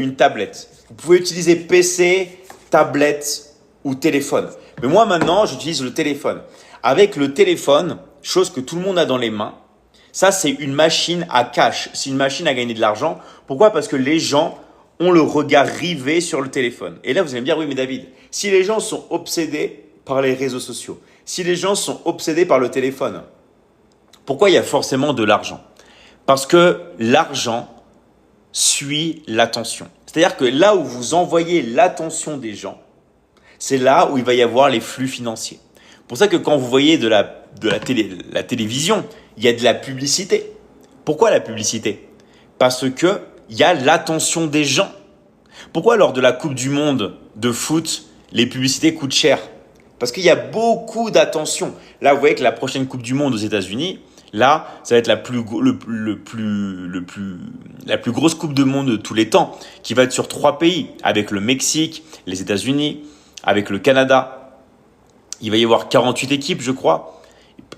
une tablette. Vous pouvez utiliser PC, tablette ou téléphone. Mais moi maintenant, j'utilise le téléphone. Avec le téléphone, chose que tout le monde a dans les mains, ça c'est une machine à cash, c'est une machine à gagner de l'argent. Pourquoi? Parce que les gens ont le regard rivé sur le téléphone. Et là, vous allez me dire, oui mais David, si les gens sont obsédés par les réseaux sociaux, si les gens sont obsédés par le téléphone, pourquoi il y a forcément de l'argent? Parce que l'argent suit l'attention. C'est-à-dire que là où vous envoyez l'attention des gens, c'est là où il va y avoir les flux financiers. C'est pour ça que quand vous voyez la télévision, il y a de la publicité. Pourquoi la publicité? Parce que il y a l'attention des gens. Pourquoi lors de la Coupe du Monde de foot, les publicités coûtent cher? Parce qu'il y a beaucoup d'attention. Là, vous voyez que la prochaine Coupe du Monde aux États-Unis, là, ça va être la plus grosse Coupe du Monde de tous les temps, qui va être sur 3 pays, avec le Mexique, les États-Unis, avec le Canada. Il va y avoir 48 équipes, je crois.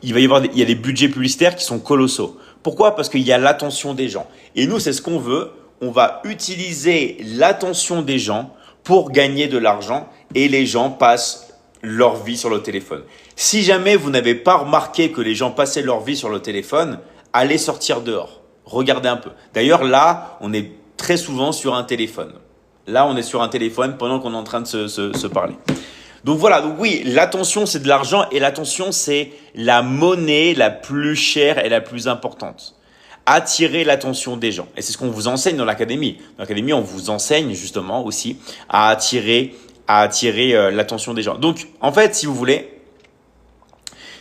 Il y a des budgets publicitaires qui sont colossaux. Pourquoi? Parce qu'il y a l'attention des gens. Et nous, c'est ce qu'on veut. On va utiliser l'attention des gens pour gagner de l'argent et les gens passent leur vie sur le téléphone. Si jamais vous n'avez pas remarqué que les gens passaient leur vie sur le téléphone, allez sortir dehors. Regardez un peu. D'ailleurs, là, on est très souvent sur un téléphone. Là, on est sur un téléphone pendant qu'on est en train de se parler. Donc voilà, donc oui, l'attention, c'est de l'argent et l'attention, c'est la monnaie la plus chère et la plus importante. Attirer l'attention des gens. Et c'est ce qu'on vous enseigne dans l'académie. Dans l'académie, on vous enseigne justement aussi à attirer l'attention des gens. Donc, en fait, si vous voulez,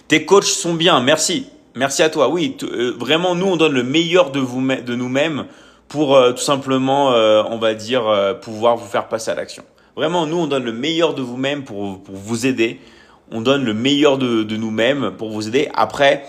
tes coachs sont bien. Merci. Merci à toi. Oui, vraiment, nous, on donne le meilleur de nous-mêmes pour tout simplement, on va dire, pouvoir vous faire passer à l'action. Vraiment, nous, on donne le meilleur de vous-même pour vous aider. On donne le meilleur de nous-mêmes pour vous aider. Après,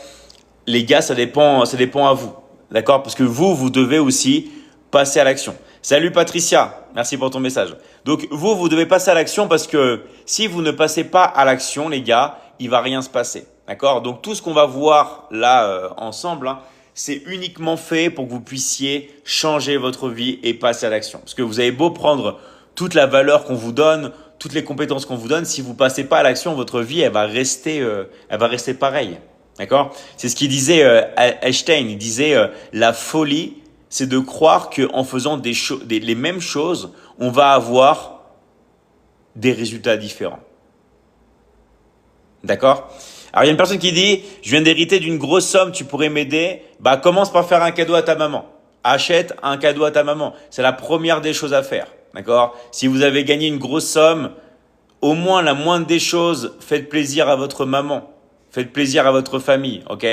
les gars, ça dépend à vous. D'accord? Parce que vous devez aussi passer à l'action. Salut Patricia, merci pour ton message. Donc vous devez passer à l'action parce que si vous ne passez pas à l'action, les gars, il va rien se passer. D'accord? Donc tout ce qu'on va voir là ensemble, c'est uniquement fait pour que vous puissiez changer votre vie et passer à l'action. Parce que vous avez beau prendre toute la valeur qu'on vous donne, toutes les compétences qu'on vous donne, si vous passez pas à l'action, votre vie, elle va rester pareille. D'accord? C'est ce qu'il disait Einstein. Il disait la folie, c'est de croire qu'en faisant les mêmes choses, on va avoir des résultats différents. D'accord? Alors, il y a une personne qui dit, je viens d'hériter d'une grosse somme, tu pourrais m'aider? Bah, commence par faire un cadeau à ta maman. Achète un cadeau à ta maman. C'est la première des choses à faire. D'accord? Si vous avez gagné une grosse somme, au moins la moindre des choses, faites plaisir à votre maman. Faites plaisir à votre famille, ok?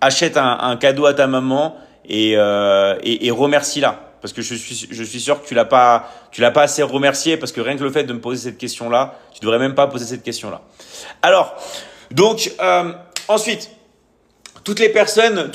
Achète un cadeau à ta maman et remercie-la. Parce que je suis sûr que tu l'as pas assez remercié parce que rien que le fait de me poser cette question-là, tu devrais même pas poser cette question-là. Alors, donc, ensuite, toutes les personnes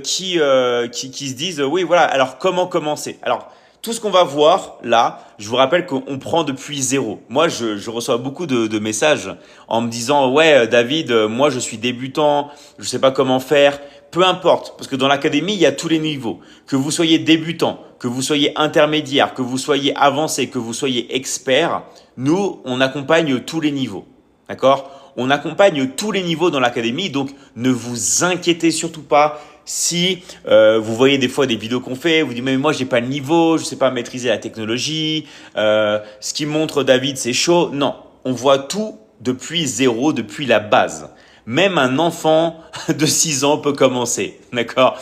qui se disent, oui, voilà, alors comment commencer? Alors, tout ce qu'on va voir là, je vous rappelle qu'on prend depuis zéro. Moi, je reçois beaucoup de messages en me disant, ouais, David, moi, je suis débutant, je sais pas comment faire. Peu importe, parce que dans l'académie, il y a tous les niveaux. Que vous soyez débutant, que vous soyez intermédiaire, que vous soyez avancé, que vous soyez expert, nous, on accompagne tous les niveaux. D'accord? On accompagne tous les niveaux dans l'académie, donc ne vous inquiétez surtout pas. Si vous voyez des fois des vidéos qu'on fait, vous dites mais moi j'ai pas le niveau, je sais pas maîtriser la technologie, ce qui montre David c'est chaud. Non, on voit tout depuis zéro, depuis la base. Même un enfant de 6 ans peut commencer, d'accord?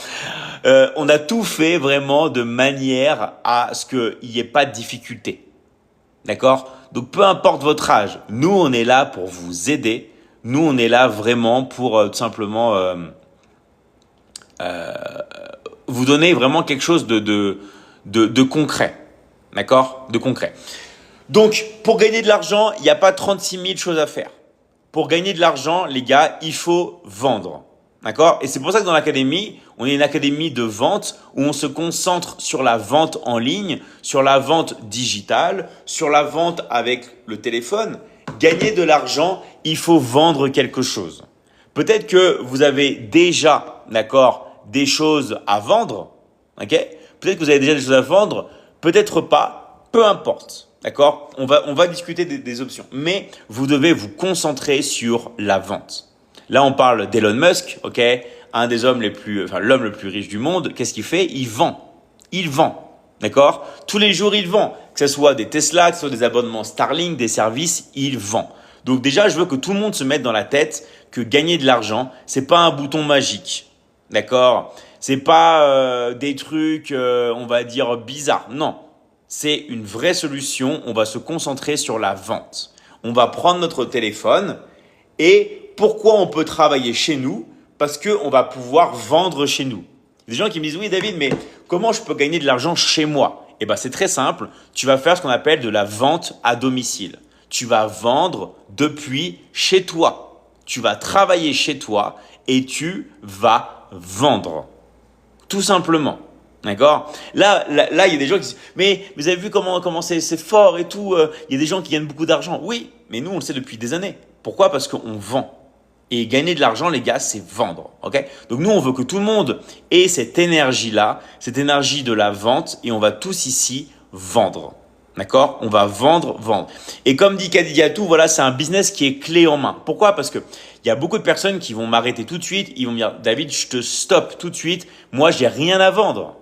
On a tout fait vraiment de manière à ce qu'il n'y ait pas de difficulté, d'accord? Donc peu importe votre âge, nous on est là pour vous aider. Nous on est là vraiment pour tout simplement vous donner vraiment quelque chose de concret, d'accord? De concret. Donc, pour gagner de l'argent, il n'y a pas 36 000 choses à faire. Pour gagner de l'argent, les gars, il faut vendre, d'accord? Et c'est pour ça que dans l'académie, on est une académie de vente où on se concentre sur la vente en ligne, sur la vente digitale, sur la vente avec le téléphone. Gagner de l'argent, il faut vendre quelque chose. Peut-être que vous avez déjà, d'accord, des choses à vendre, ok? Peut-être que vous avez déjà des choses à vendre. peut-être pas, peu importe. D'accord? On va discuter des options. Mais vous devez vous concentrer sur la vente. Là, on parle d'Elon Musk, ok? Un des hommes l'homme le plus riche du monde. Qu'est-ce qu'il fait? Il vend. Il vend. D'accord? Tous les jours, il vend. Que ce soit des Tesla, que ce soit des abonnements Starlink, des services, il vend. Donc déjà, je veux que tout le monde se mette dans la tête que gagner de l'argent, c'est pas un bouton magique. D'accord? C'est pas des trucs, on va dire, bizarres. Non. C'est une vraie solution. On va se concentrer sur la vente. On va prendre notre téléphone et pourquoi on peut travailler chez nous? Parce qu'on va pouvoir vendre chez nous. Il y a des gens qui me disent, oui David, mais comment je peux gagner de l'argent chez moi? Eh bien, c'est très simple. Tu vas faire ce qu'on appelle de la vente à domicile. Tu vas vendre depuis chez toi. Tu vas travailler chez toi et tu vas vendre. Tout simplement. D'accord? Là, il y a des gens qui disent, mais vous avez vu comment c'est fort et tout. Il y a des gens qui gagnent beaucoup d'argent. Oui, mais nous, on le sait depuis des années. Pourquoi? Parce qu'on vend. Et gagner de l'argent, les gars, c'est vendre. Ok? Donc nous, on veut que tout le monde ait cette énergie-là, cette énergie de la vente, et on va tous ici vendre. D'accord? On va vendre. Et comme dit Kadidiatou, voilà, c'est un business qui est clé en main. Pourquoi? Parce que il y a beaucoup de personnes qui vont m'arrêter tout de suite. Ils vont me dire, David, je te stoppe tout de suite. Moi, j'ai rien à vendre.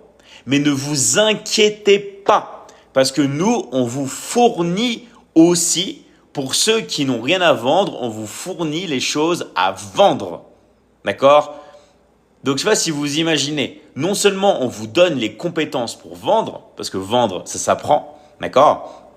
Mais ne vous inquiétez pas, parce que nous, on vous fournit aussi, pour ceux qui n'ont rien à vendre, on vous fournit les choses à vendre. D'accord? Donc, je ne sais pas si vous imaginez, non seulement on vous donne les compétences pour vendre, parce que vendre, ça s'apprend, d'accord?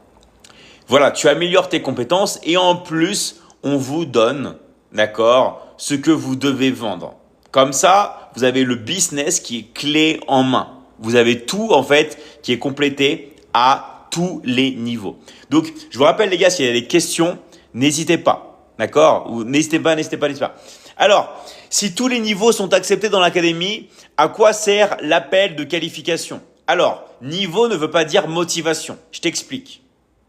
Voilà, tu améliores tes compétences et en plus, on vous donne, d'accord, ce que vous devez vendre. Comme ça, vous avez le business qui est clé en main. Vous avez tout, en fait, qui est complété à tous les niveaux. Donc, je vous rappelle, les gars, s'il y a des questions, n'hésitez pas. D'accord? Ou n'hésitez pas. Alors, si tous les niveaux sont acceptés dans l'académie, à quoi sert l'appel de qualification? Alors, niveau ne veut pas dire motivation. Je t'explique.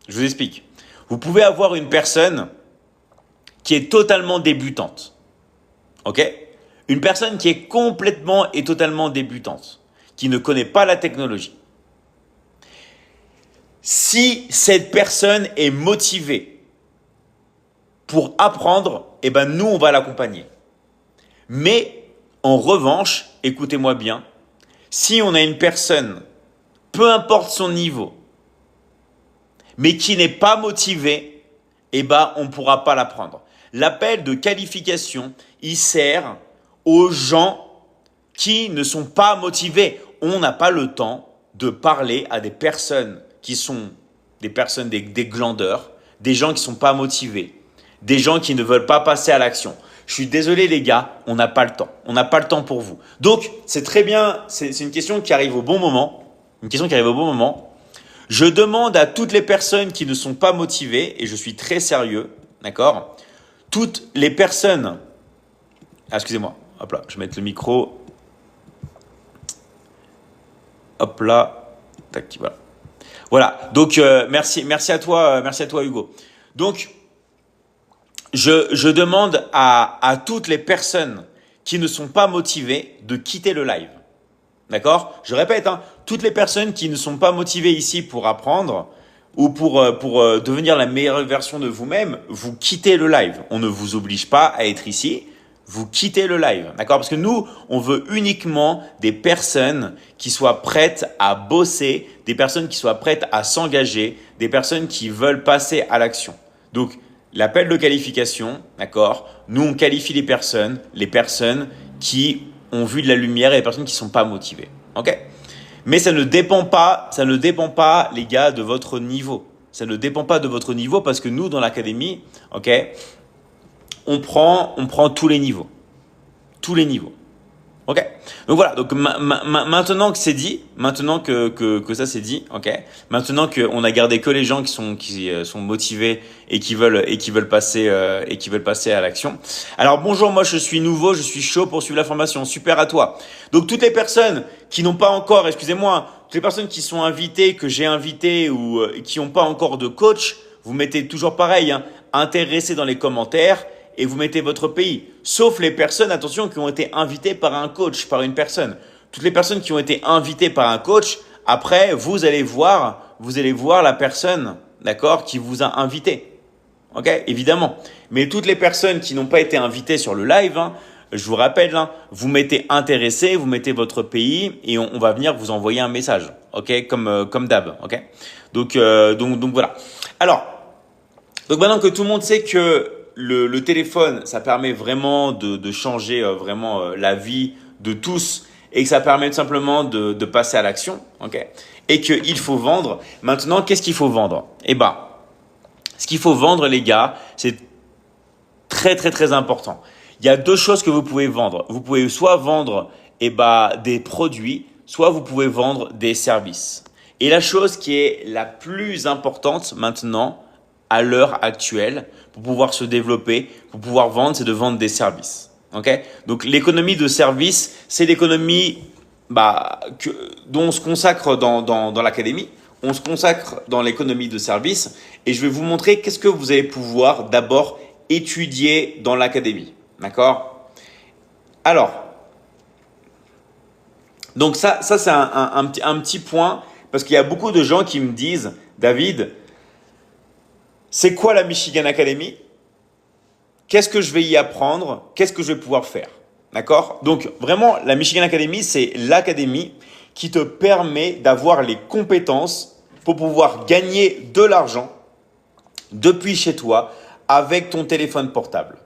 Je vous explique. Vous pouvez avoir une personne qui est totalement débutante. Ok? Une personne qui est complètement et totalement débutante, qui ne connaît pas la technologie. Si cette personne est motivée pour apprendre, eh ben nous, on va l'accompagner. Mais en revanche, écoutez-moi bien, si on a une personne, peu importe son niveau, mais qui n'est pas motivée, eh ben on ne pourra pas l'apprendre. L'appel de qualification, il sert aux gens qui ne sont pas motivés. On n'a pas le temps de parler à des personnes qui sont des personnes, des glandeurs, des gens qui ne sont pas motivés, des gens qui ne veulent pas passer à l'action. Je suis désolé les gars, on n'a pas le temps. On n'a pas le temps pour vous. Donc, c'est très bien, c'est une question qui arrive au bon moment. Je demande à toutes les personnes qui ne sont pas motivées, et je suis très sérieux, d'accord? Toutes les personnes… Ah, excusez-moi, hop là, je vais mettre le micro. Hop là, tac, voilà. Voilà, donc merci à toi Hugo. Donc, je demande à toutes les personnes qui ne sont pas motivées de quitter le live. D'accord? Je répète, hein, toutes les personnes qui ne sont pas motivées ici pour apprendre ou pour devenir la meilleure version de vous-même, vous quittez le live. On ne vous oblige pas à être ici. Vous quittez le live, d'accord? Parce que nous, on veut uniquement des personnes qui soient prêtes à bosser, des personnes qui soient prêtes à s'engager, des personnes qui veulent passer à l'action. Donc, l'appel de qualification, d'accord? Nous, on qualifie les personnes qui ont vu de la lumière et les personnes qui ne sont pas motivées, ok? Mais ça ne dépend pas, les gars, de votre niveau. Ça ne dépend pas de votre niveau parce que nous, dans l'académie, ok? On prend tous les niveaux. Tous les niveaux. Ok? Donc voilà. Donc maintenant que c'est dit, maintenant que ça c'est dit, ok? Maintenant qu'on a gardé que les gens qui sont motivés et qui veulent passer à l'action. Alors bonjour, moi je suis nouveau, je suis chaud pour suivre la formation. Super à toi. Donc toutes les personnes qui n'ont pas encore, excusez-moi, toutes les personnes qui sont invitées, que j'ai invitées ou qui n'ont pas encore de coach, vous mettez toujours pareil, hein, intéressé dans les commentaires. Et vous mettez votre pays. Sauf les personnes, attention, qui ont été invitées par un coach, par une personne. Toutes les personnes qui ont été invitées par un coach, Après, vous allez voir la personne, d'accord, qui vous a invité. Ok, évidemment. Mais toutes les personnes qui n'ont pas été invitées sur le live, hein, je vous rappelle, hein, vous mettez intéressé, vous mettez votre pays et on va venir vous envoyer un message. Ok, comme d'hab. Ok. Donc voilà. Alors, donc maintenant que tout le monde sait que le téléphone, ça permet vraiment de changer vraiment la vie de tous et que ça permet tout simplement de passer à l'action, ok, et qu'il faut vendre. Maintenant, qu'est-ce qu'il faut vendre? Eh ben, ce qu'il faut vendre, les gars, c'est très très très important. Il y a deux choses que vous pouvez vendre. Vous pouvez soit vendre des produits, soit vous pouvez vendre des services. Et la chose qui est la plus importante maintenant, à l'heure actuelle, pour pouvoir se développer, pour pouvoir vendre, c'est de vendre des services. Okay? Donc l'économie de service, c'est l'économie dont on se consacre dans l'académie. On se consacre dans l'économie de service et je vais vous montrer qu'est-ce que vous allez pouvoir d'abord étudier dans l'académie. D'accord? Alors, donc ça c'est un petit point parce qu'il y a beaucoup de gens qui me disent, David, c'est quoi la Michigan Academy? Qu'est-ce que je vais y apprendre? Qu'est-ce que je vais pouvoir faire? D'accord? Donc vraiment, la Michigan Academy, c'est l'académie qui te permet d'avoir les compétences pour pouvoir gagner de l'argent depuis chez toi avec ton téléphone portable.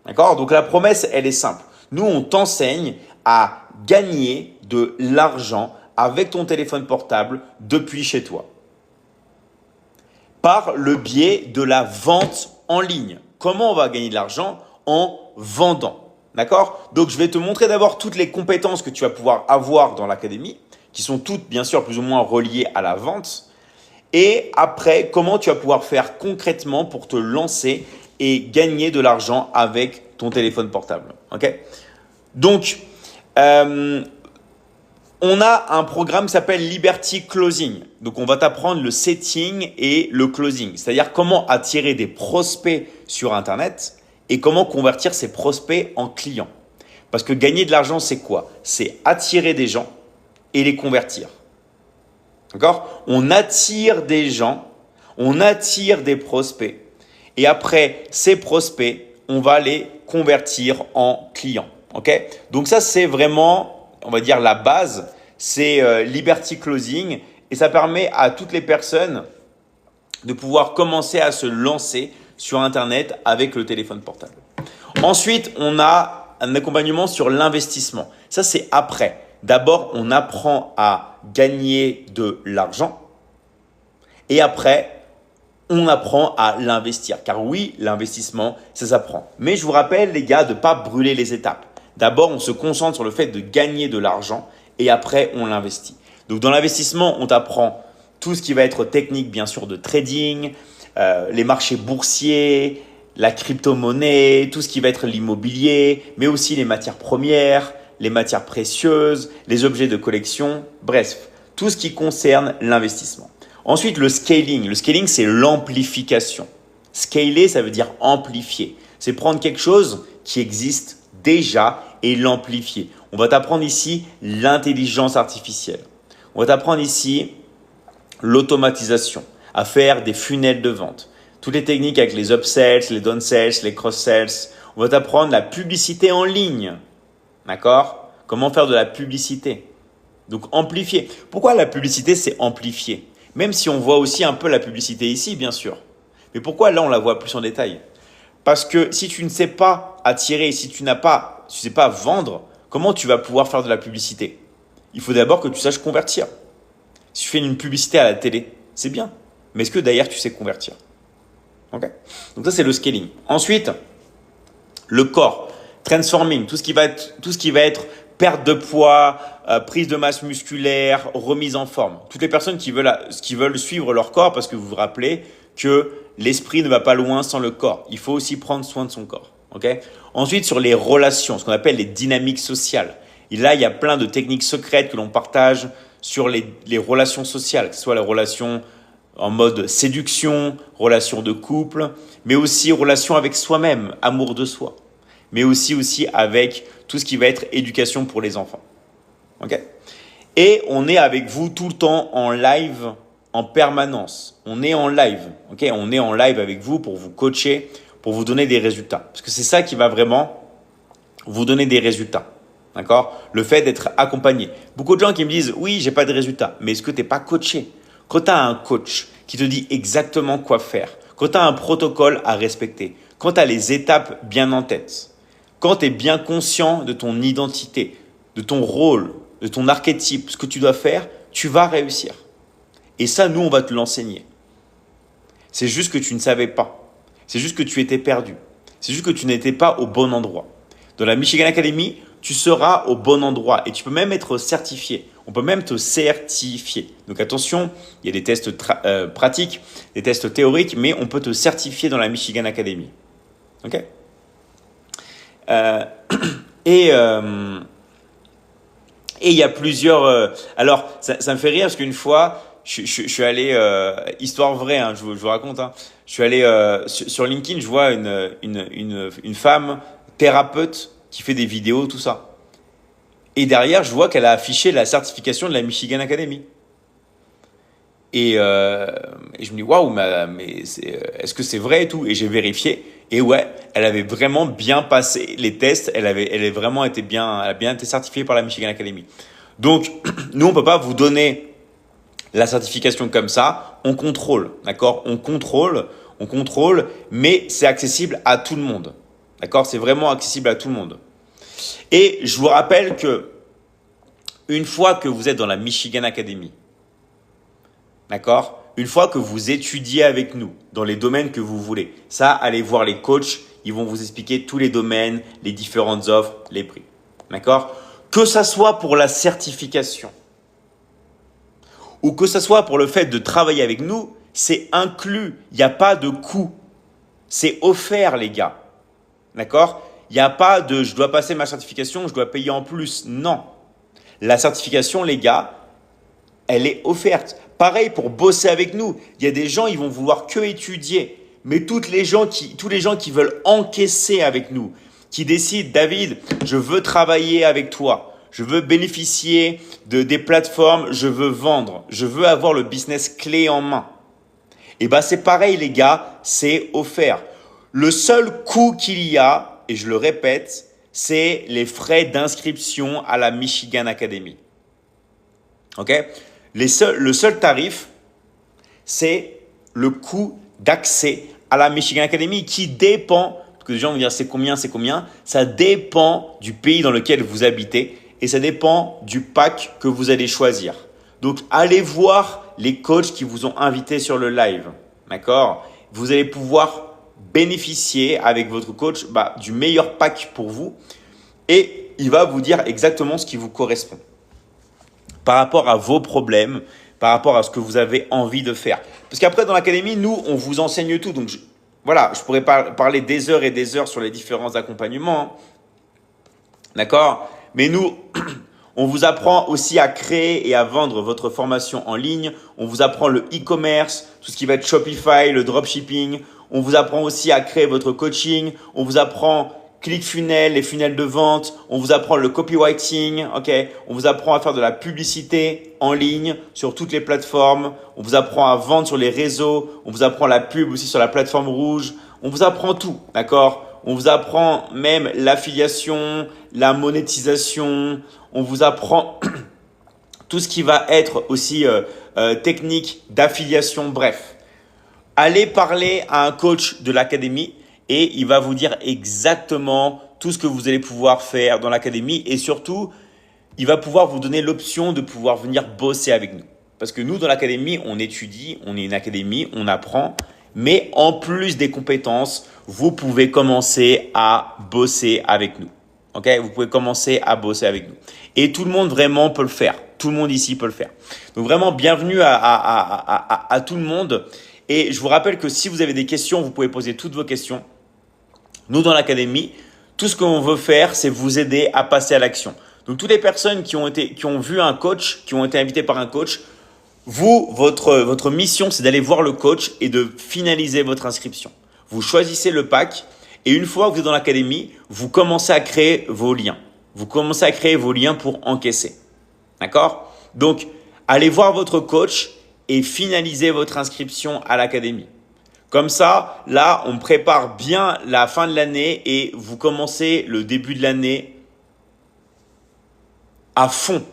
D'accord? Donc la promesse, elle est simple. Nous, on t'enseigne à gagner de l'argent avec ton téléphone portable depuis chez toi. Par le biais de la vente en ligne. Comment on va gagner de l'argent? En vendant. D'accord? Donc, je vais te montrer d'abord toutes les compétences que tu vas pouvoir avoir dans l'académie, qui sont toutes, bien sûr, plus ou moins reliées à la vente. Et après, comment tu vas pouvoir faire concrètement pour te lancer et gagner de l'argent avec ton téléphone portable. Ok? Donc, on a un programme qui s'appelle Liberty Closing. Donc, on va t'apprendre le setting et le closing. C'est-à-dire comment attirer des prospects sur Internet et comment convertir ces prospects en clients. Parce que gagner de l'argent, c'est quoi? C'est attirer des gens et les convertir. D'accord? On attire des gens, on attire des prospects. Et après, ces prospects, on va les convertir en clients. Ok? Donc ça, c'est vraiment, on va dire, la base. C'est Liberty Closing. Et ça permet à toutes les personnes de pouvoir commencer à se lancer sur Internet avec le téléphone portable. Ensuite, on a un accompagnement sur l'investissement. Ça, c'est après. D'abord, on apprend à gagner de l'argent. Et après, on apprend à l'investir. Car oui, l'investissement, ça s'apprend. Mais je vous rappelle, les gars, de ne pas brûler les étapes. D'abord, on se concentre sur le fait de gagner de l'argent et après, on l'investit. Donc, dans l'investissement, on t'apprend tout ce qui va être technique, bien sûr, de trading, les marchés boursiers, la crypto-monnaie, tout ce qui va être l'immobilier, mais aussi les matières premières, les matières précieuses, les objets de collection, bref, tout ce qui concerne l'investissement. Ensuite, le scaling. Le scaling, c'est l'amplification. Scaler, ça veut dire amplifier. C'est prendre quelque chose qui existe déjà et l'amplifier. On va t'apprendre ici l'intelligence artificielle. On va t'apprendre ici l'automatisation, à faire des funnels de vente. Toutes les techniques avec les upsells, les downsells, les cross-sells. On va t'apprendre la publicité en ligne. D'accord? Comment faire de la publicité? Donc, amplifier. Pourquoi la publicité, c'est amplifier? Même si on voit aussi un peu la publicité ici, bien sûr. Mais pourquoi là, on la voit plus en détail? Parce que si tu ne sais pas attirer, si tu ne sais pas vendre, comment tu vas pouvoir faire de la publicité? Il faut d'abord que tu saches convertir. Si tu fais une publicité à la télé, c'est bien. Mais est-ce que d'ailleurs tu sais convertir? Okay? Donc ça, c'est le scaling. Ensuite, le corps, transforming, tout ce qui va être perte de poids, prise de masse musculaire, remise en forme. Toutes les personnes qui veulent suivre leur corps, parce que vous vous rappelez que l'esprit ne va pas loin sans le corps. Il faut aussi prendre soin de son corps. Okay? Ensuite, sur les relations, ce qu'on appelle les dynamiques sociales. Et là, il y a plein de techniques secrètes que l'on partage sur les relations sociales, que ce soit les relations en mode séduction, relations de couple, mais aussi relations avec soi-même, amour de soi, mais aussi avec tout ce qui va être éducation pour les enfants. Okay? Et on est avec vous tout le temps en live, en permanence. On est en live, ok? On est en live avec vous pour vous coacher, pour vous donner des résultats. Parce que c'est ça qui va vraiment vous donner des résultats. D'accord? Le fait d'être accompagné. Beaucoup de gens qui me disent, oui, j'ai pas de résultats. Mais est-ce que tu n'es pas coaché? Quand tu as un coach qui te dit exactement quoi faire, quand tu as un protocole à respecter, quand tu as les étapes bien en tête, quand tu es bien conscient de ton identité, de ton rôle, de ton archétype, ce que tu dois faire, tu vas réussir. Et ça, nous, on va te l'enseigner. C'est juste que tu ne savais pas. C'est juste que tu étais perdu. C'est juste que tu n'étais pas au bon endroit. Dans la Michigan Academy, tu seras au bon endroit et tu peux même être certifié. On peut même te certifier. Donc attention, il y a des tests pratiques, des tests théoriques, mais on peut te certifier dans la Michigan Academy. Ok? Et il y a plusieurs. Alors, ça me fait rire parce qu'une fois, je suis allé, histoire vraie, hein, je vous raconte. Hein, je suis allé sur LinkedIn, je vois une femme thérapeute qui fait des vidéos, tout ça. Et derrière, je vois qu'elle a affiché la certification de la Michigan Academy. Et je me dis, waouh, mais est-ce que c'est vrai et tout? Et j'ai vérifié. Et ouais, elle avait vraiment bien passé les tests. Elle a bien été certifiée par la Michigan Academy. Donc, nous, on peut pas vous donner la certification comme ça. On contrôle, d'accord? On contrôle, mais c'est accessible à tout le monde. D'accord? C'est vraiment accessible à tout le monde. Et je vous rappelle que une fois que vous êtes dans la Michigan Academy, d'accord? Une fois que vous étudiez avec nous dans les domaines que vous voulez, ça, allez voir les coachs, ils vont vous expliquer tous les domaines, les différentes offres, les prix. D'accord? Que ça soit pour la certification ou que ça soit pour le fait de travailler avec nous, c'est inclus. Il n'y a pas de coût. C'est offert, les gars. D'accord? Il n'y a pas de je dois passer ma certification, je dois payer en plus. Non. La certification, les gars, elle est offerte. Pareil pour bosser avec nous. Il y a des gens, ils vont vouloir que étudier. Mais tous les gens qui veulent encaisser avec nous, qui décident, David, je veux travailler avec toi, je veux bénéficier des plateformes, je veux vendre, je veux avoir le business clé en main. Et bien, c'est pareil, les gars, c'est offert. Le seul coût qu'il y a, et je le répète, c'est les frais d'inscription à la Michigan Academy. Ok? Le seul tarif, c'est le coût d'accès à la Michigan Academy qui dépend, parce que les gens vont dire c'est combien, ça dépend du pays dans lequel vous habitez et ça dépend du pack que vous allez choisir. Donc, allez voir les coachs qui vous ont invité sur le live. D'accord? Vous allez pouvoir bénéficier avec votre coach du meilleur pack pour vous et il va vous dire exactement ce qui vous correspond par rapport à vos problèmes, par rapport à ce que vous avez envie de faire. Parce qu'après, dans l'académie, nous, on vous enseigne tout. Donc, je pourrais parler des heures et des heures sur les différents accompagnements. Hein. D'accord? Mais nous, on vous apprend aussi à créer et à vendre votre formation en ligne. On vous apprend le e-commerce, tout ce qui va être Shopify, le dropshipping. On vous apprend aussi à créer votre coaching. On vous apprend ClickFunnels, les funnels de vente. On vous apprend le copywriting. Ok. On vous apprend à faire de la publicité en ligne sur toutes les plateformes. On vous apprend à vendre sur les réseaux. On vous apprend la pub aussi sur la plateforme rouge. On vous apprend tout. D'accord? On vous apprend même l'affiliation, la monétisation. On vous apprend tout ce qui va être aussi technique d'affiliation. Bref, allez parler à un coach de l'académie et il va vous dire exactement tout ce que vous allez pouvoir faire dans l'académie et surtout, il va pouvoir vous donner l'option de pouvoir venir bosser avec nous. Parce que nous, dans l'académie, on étudie, on est une académie, on apprend, mais en plus des compétences, vous pouvez commencer à bosser avec nous. Ok, vous pouvez commencer à bosser avec nous. Et tout le monde vraiment peut le faire. Tout le monde ici peut le faire. Donc vraiment, bienvenue à tout le monde. Et je vous rappelle que si vous avez des questions, vous pouvez poser toutes vos questions. Nous, dans l'académie, tout ce qu'on veut faire, c'est vous aider à passer à l'action. Donc, toutes les personnes qui ont vu un coach, qui ont été invitées par un coach, votre mission, c'est d'aller voir le coach et de finaliser votre inscription. Vous choisissez le pack et une fois que vous êtes dans l'académie, vous commencez à créer vos liens. Vous commencez à créer vos liens pour encaisser. D'accord? Donc, allez voir votre coach et finalisez votre inscription à l'académie. Comme ça, là, on prépare bien la fin de l'année et vous commencez le début de l'année à fond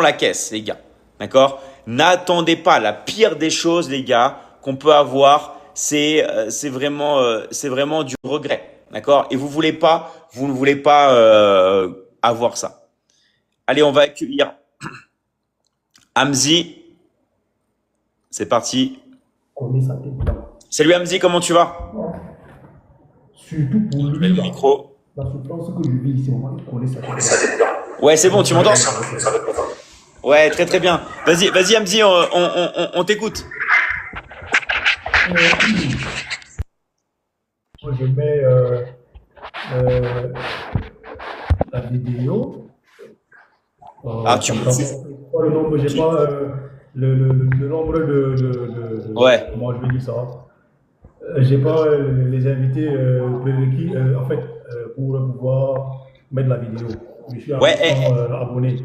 la caisse, les gars. D'accord? N'attendez pas. La pire des choses, les gars, qu'on peut avoir, c'est vraiment du regret. D'accord? Et vous ne voulez pas avoir ça. Allez, on va accueillir Hamzi. C'est parti. Connaît sa tête là. Salut Hamzi, comment tu vas? Surtout pour Je mets lui, le là, micro. la souffrance que je vis ici, il connaît sa tête là. Ouais, c'est bon, tu m'entends? Ouais, très très bien. Vas-y Hamzi, on t'écoute. Moi, je mets euh, la vidéo. Ah, tu Comme ça, pas le nombre, j'ai pas le nombre Ouais. comment je vais dire ça. J'ai pas les invités prérequis, en fait, pour pouvoir mettre la vidéo. Je suis à Ouais, 800 abonnés.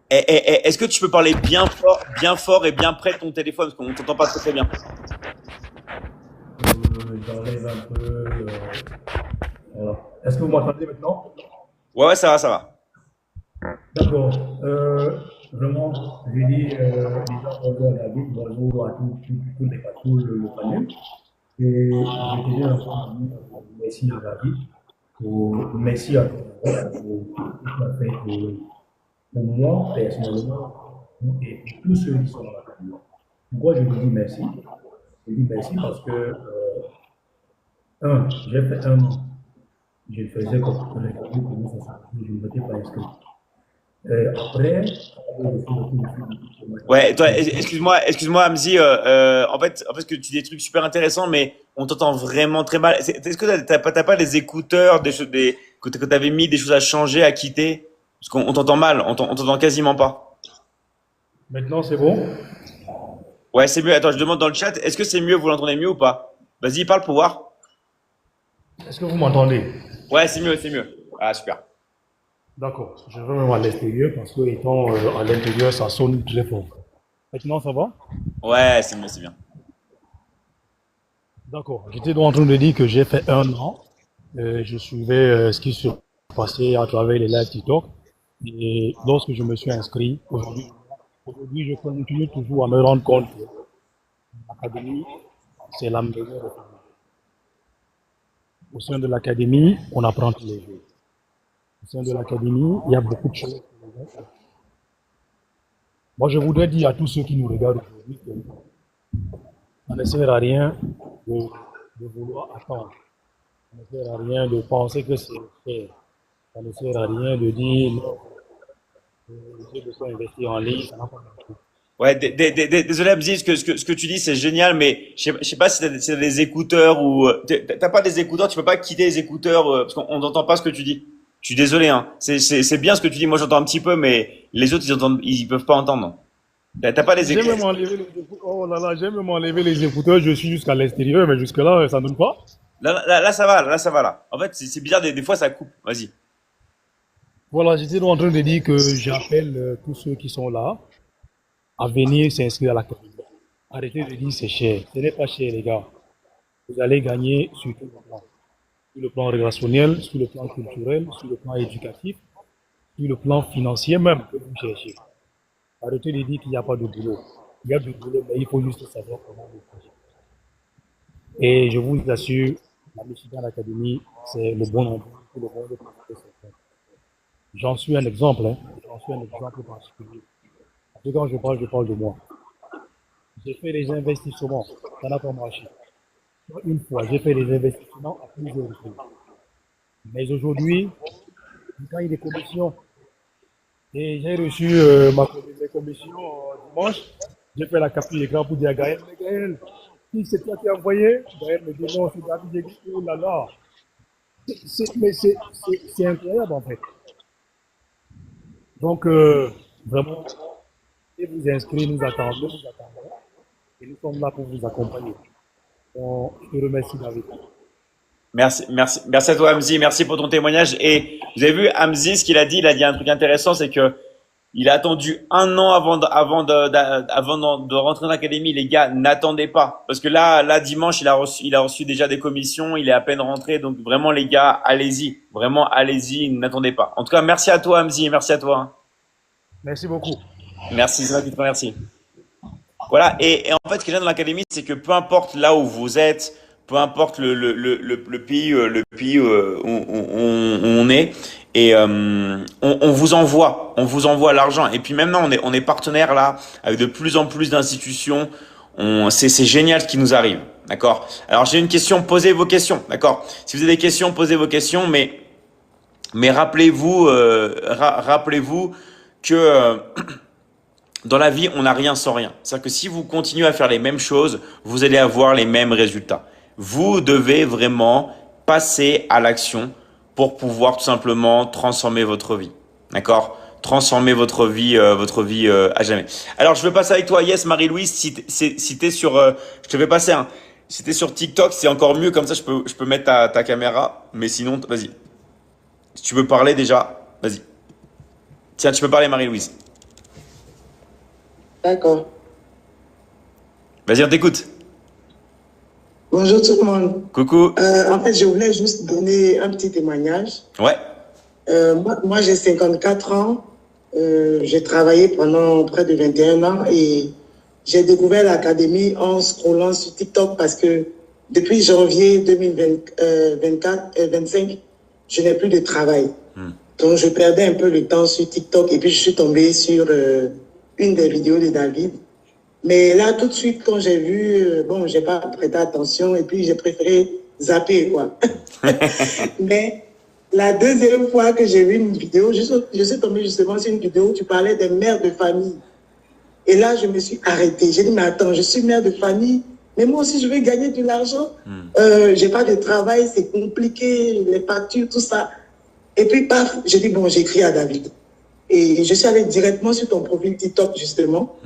est-ce que tu peux parler bien fort et bien près de ton téléphone parce qu'on t'entend pas très très bien. J'enlève un peu. Voilà. Est-ce que vous m'entendez maintenant? Ouais, ça va, ça va. D'accord. Vraiment, je dis déjà bonjour à David, bonjour à tous les patrons, le panel. Et je tenais à merci à David, merci à toi pour tout ce qu'il a fait pour moi personnellement et pour tous ceux qui sont dans la famille. Pourquoi je vous dis merci? Je dis merci parce que, j'ai fait un an. Je le faisais comme comment ça s'appelle, je ne m'étais pas inscrit. Après, je fais le tour Ouais, toi, excuse-moi Hamzi, en fait que tu dis des trucs super intéressants mais on t'entend vraiment très mal. Est-ce que t'as pas les écouteurs, que t'avais mis des choses à changer, à quitter? Parce qu'on t'entend mal, on t'entend quasiment pas. Maintenant, c'est bon? Ouais, c'est mieux. Attends, je demande dans le chat, est-ce que c'est mieux, vous l'entendez mieux ou pas? Vas-y, parle pour voir. Est-ce que vous m'entendez? Ouais, c'est mieux, c'est mieux. Ah, super. D'accord. Je vais même à l'extérieur parce que étant à l'intérieur, ça sonne très fort. Maintenant, ça va? Ouais, c'est mieux, c'est bien. D'accord. J'étais donc en train de dire que j'ai fait un an. Je suivais ce qui se passait à travers les lives TikTok. Et lorsque je me suis inscrit, aujourd'hui, je continue toujours à me rendre compte que l'académie, c'est la meilleure. Au sein de l'académie, on apprend tous les jours. Au sein de l'académie, il y a beaucoup de choses. Moi, je voudrais dire à tous ceux qui nous regardent aujourd'hui que ça ne sert à rien de, de vouloir attendre. Ça ne sert à rien de penser que c'est fait. Ça ne sert à rien de dire non, j'ai besoin d'investir en ligne, ça n'a pas marché. Ouais, désolé Hamzi, ce que tu dis c'est génial, mais je sais pas si si t'as des écouteurs ou t'as pas des écouteurs, tu peux pas quitter les écouteurs parce qu'on n'entend pas ce que tu dis. Je suis désolé, hein. C'est bien ce que tu dis. Moi j'entends un petit peu, mais les autres ils peuvent pas entendre. T'as pas les J'ai même écouteurs. enlevé les écouteurs. Oh là là, j'ai même enlevé les écouteurs. Je suis jusqu'à l'extérieur, mais jusque-là, ça ne donne pas. Là, ça va, là ça va là. En fait c'est bizarre, des fois ça coupe. Vas-y. Voilà, j'étais donc en train de dire que j'appelle tous ceux qui sont là à venir s'inscrire à l'académie. Arrêtez de dire c'est cher. Ce n'est pas cher, les gars. Vous allez gagner sur tous les plans. Sur le plan relationnel, sur le plan culturel, sur le plan éducatif, sur le plan financier même que vous cherchez. Arrêtez de dire qu'il n'y a pas de boulot. Il y a du boulot, mais il faut juste savoir comment le faire. Et je vous assure, la Michigan Academy, c'est le bon endroit pour le bon de profiter. J'en suis un exemple, hein. J'en suis un exemple particulier. Parce que quand je parle de moi. J'ai fait des investissements, ça n'a pas marché. Une fois, j'ai fait des investissements à plusieurs reprises. Mais aujourd'hui, je gagne des commissions. Et j'ai reçu mes commissions dimanche. J'ai fait la capture d'écran pour dire à Gaël, mais Gaël, si c'est toi qui as envoyé, Gaël me dit non, c'est David. J'ai dit, oh là là. Mais c'est incroyable en fait. Donc, vraiment, et vous inscrivez, nous attendons, et nous sommes là pour vous accompagner. Donc, je te remercie, David. Merci à toi Hamzi, merci pour ton témoignage. Et vous avez vu Hamzi, ce qu'il a dit un truc intéressant, c'est que Il a attendu un an avant de rentrer dans l'académie. Les gars, n'attendez pas. Parce que là, dimanche, il a reçu déjà des commissions. Il est à peine rentré. Donc vraiment, les gars, allez-y. Vraiment, allez-y. N'attendez pas. En tout cas, merci à toi, Hamzi. Merci à toi, hein. Merci beaucoup. Merci, c'est moi qui te remercie. Voilà, et en fait, ce qui est bien dans l'académie, c'est que peu importe là où vous êtes, peu importe le pays où on est, et on vous envoie l'argent. Et puis maintenant, on est partenaire là, avec de plus en plus d'institutions. C'est génial ce qui nous arrive, d'accord? Alors j'ai une question, posez vos questions, d'accord? Si vous avez des questions, posez vos questions, mais rappelez-vous que dans la vie, on n'a rien sans rien. C'est-à-dire que si vous continuez à faire les mêmes choses, vous allez avoir les mêmes résultats. Vous devez vraiment passer à l'action pour pouvoir tout simplement transformer votre vie. D'accord? Transformer votre vie à jamais. Alors, je vais passer avec toi, Yes, Marie-Louise, si t'es sur, je te fais passer, hein. Si t'es sur TikTok, c'est encore mieux, comme ça je peux mettre ta caméra. Mais sinon, vas-y. Si tu veux parler déjà, vas-y. Tiens, tu peux parler, Marie-Louise. D'accord. Vas-y, on t'écoute. Bonjour tout le monde. Coucou. En fait, je voulais juste donner un petit témoignage. Ouais. Moi, j'ai 54 ans. J'ai travaillé pendant près de 21 ans et j'ai découvert l'académie en scrollant sur TikTok parce que depuis janvier 2024 et 25, je n'ai plus de travail. Donc, je perdais un peu le temps sur TikTok et puis je suis tombée sur une des vidéos de David. Mais là, tout de suite, quand j'ai vu, bon, j'ai pas prêté attention et puis j'ai préféré zapper, quoi. Mais la deuxième fois que j'ai vu une vidéo, je suis tombée justement sur une vidéo où tu parlais des mères de famille. Et là, je me suis arrêtée. J'ai dit, mais attends, je suis mère de famille, mais moi aussi, je veux gagner de l'argent. J'ai pas de travail, c'est compliqué, les factures, tout ça. Et puis, paf, j'ai dit, bon, j'écris à David. Et je suis allée directement sur ton profil TikTok, justement.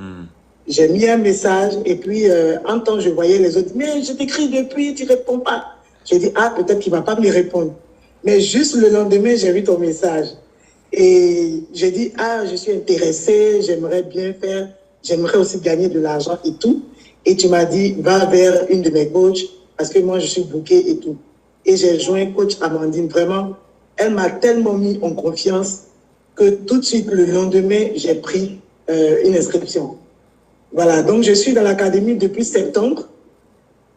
J'ai mis un message et puis en temps, je voyais les autres. Mais je t'écris depuis, tu ne réponds pas. J'ai dit, ah, peut-être qu'il ne va pas me répondre. Mais juste le lendemain, j'ai vu ton message. Et j'ai dit, ah, je suis intéressée, j'aimerais bien faire, j'aimerais aussi gagner de l'argent et tout. Et tu m'as dit, va vers une de mes coachs parce que moi, je suis bookée et tout. Et j'ai joint coach Amandine. Vraiment, elle m'a tellement mis en confiance que tout de suite, le lendemain, j'ai pris une inscription. Voilà, donc je suis dans l'académie depuis septembre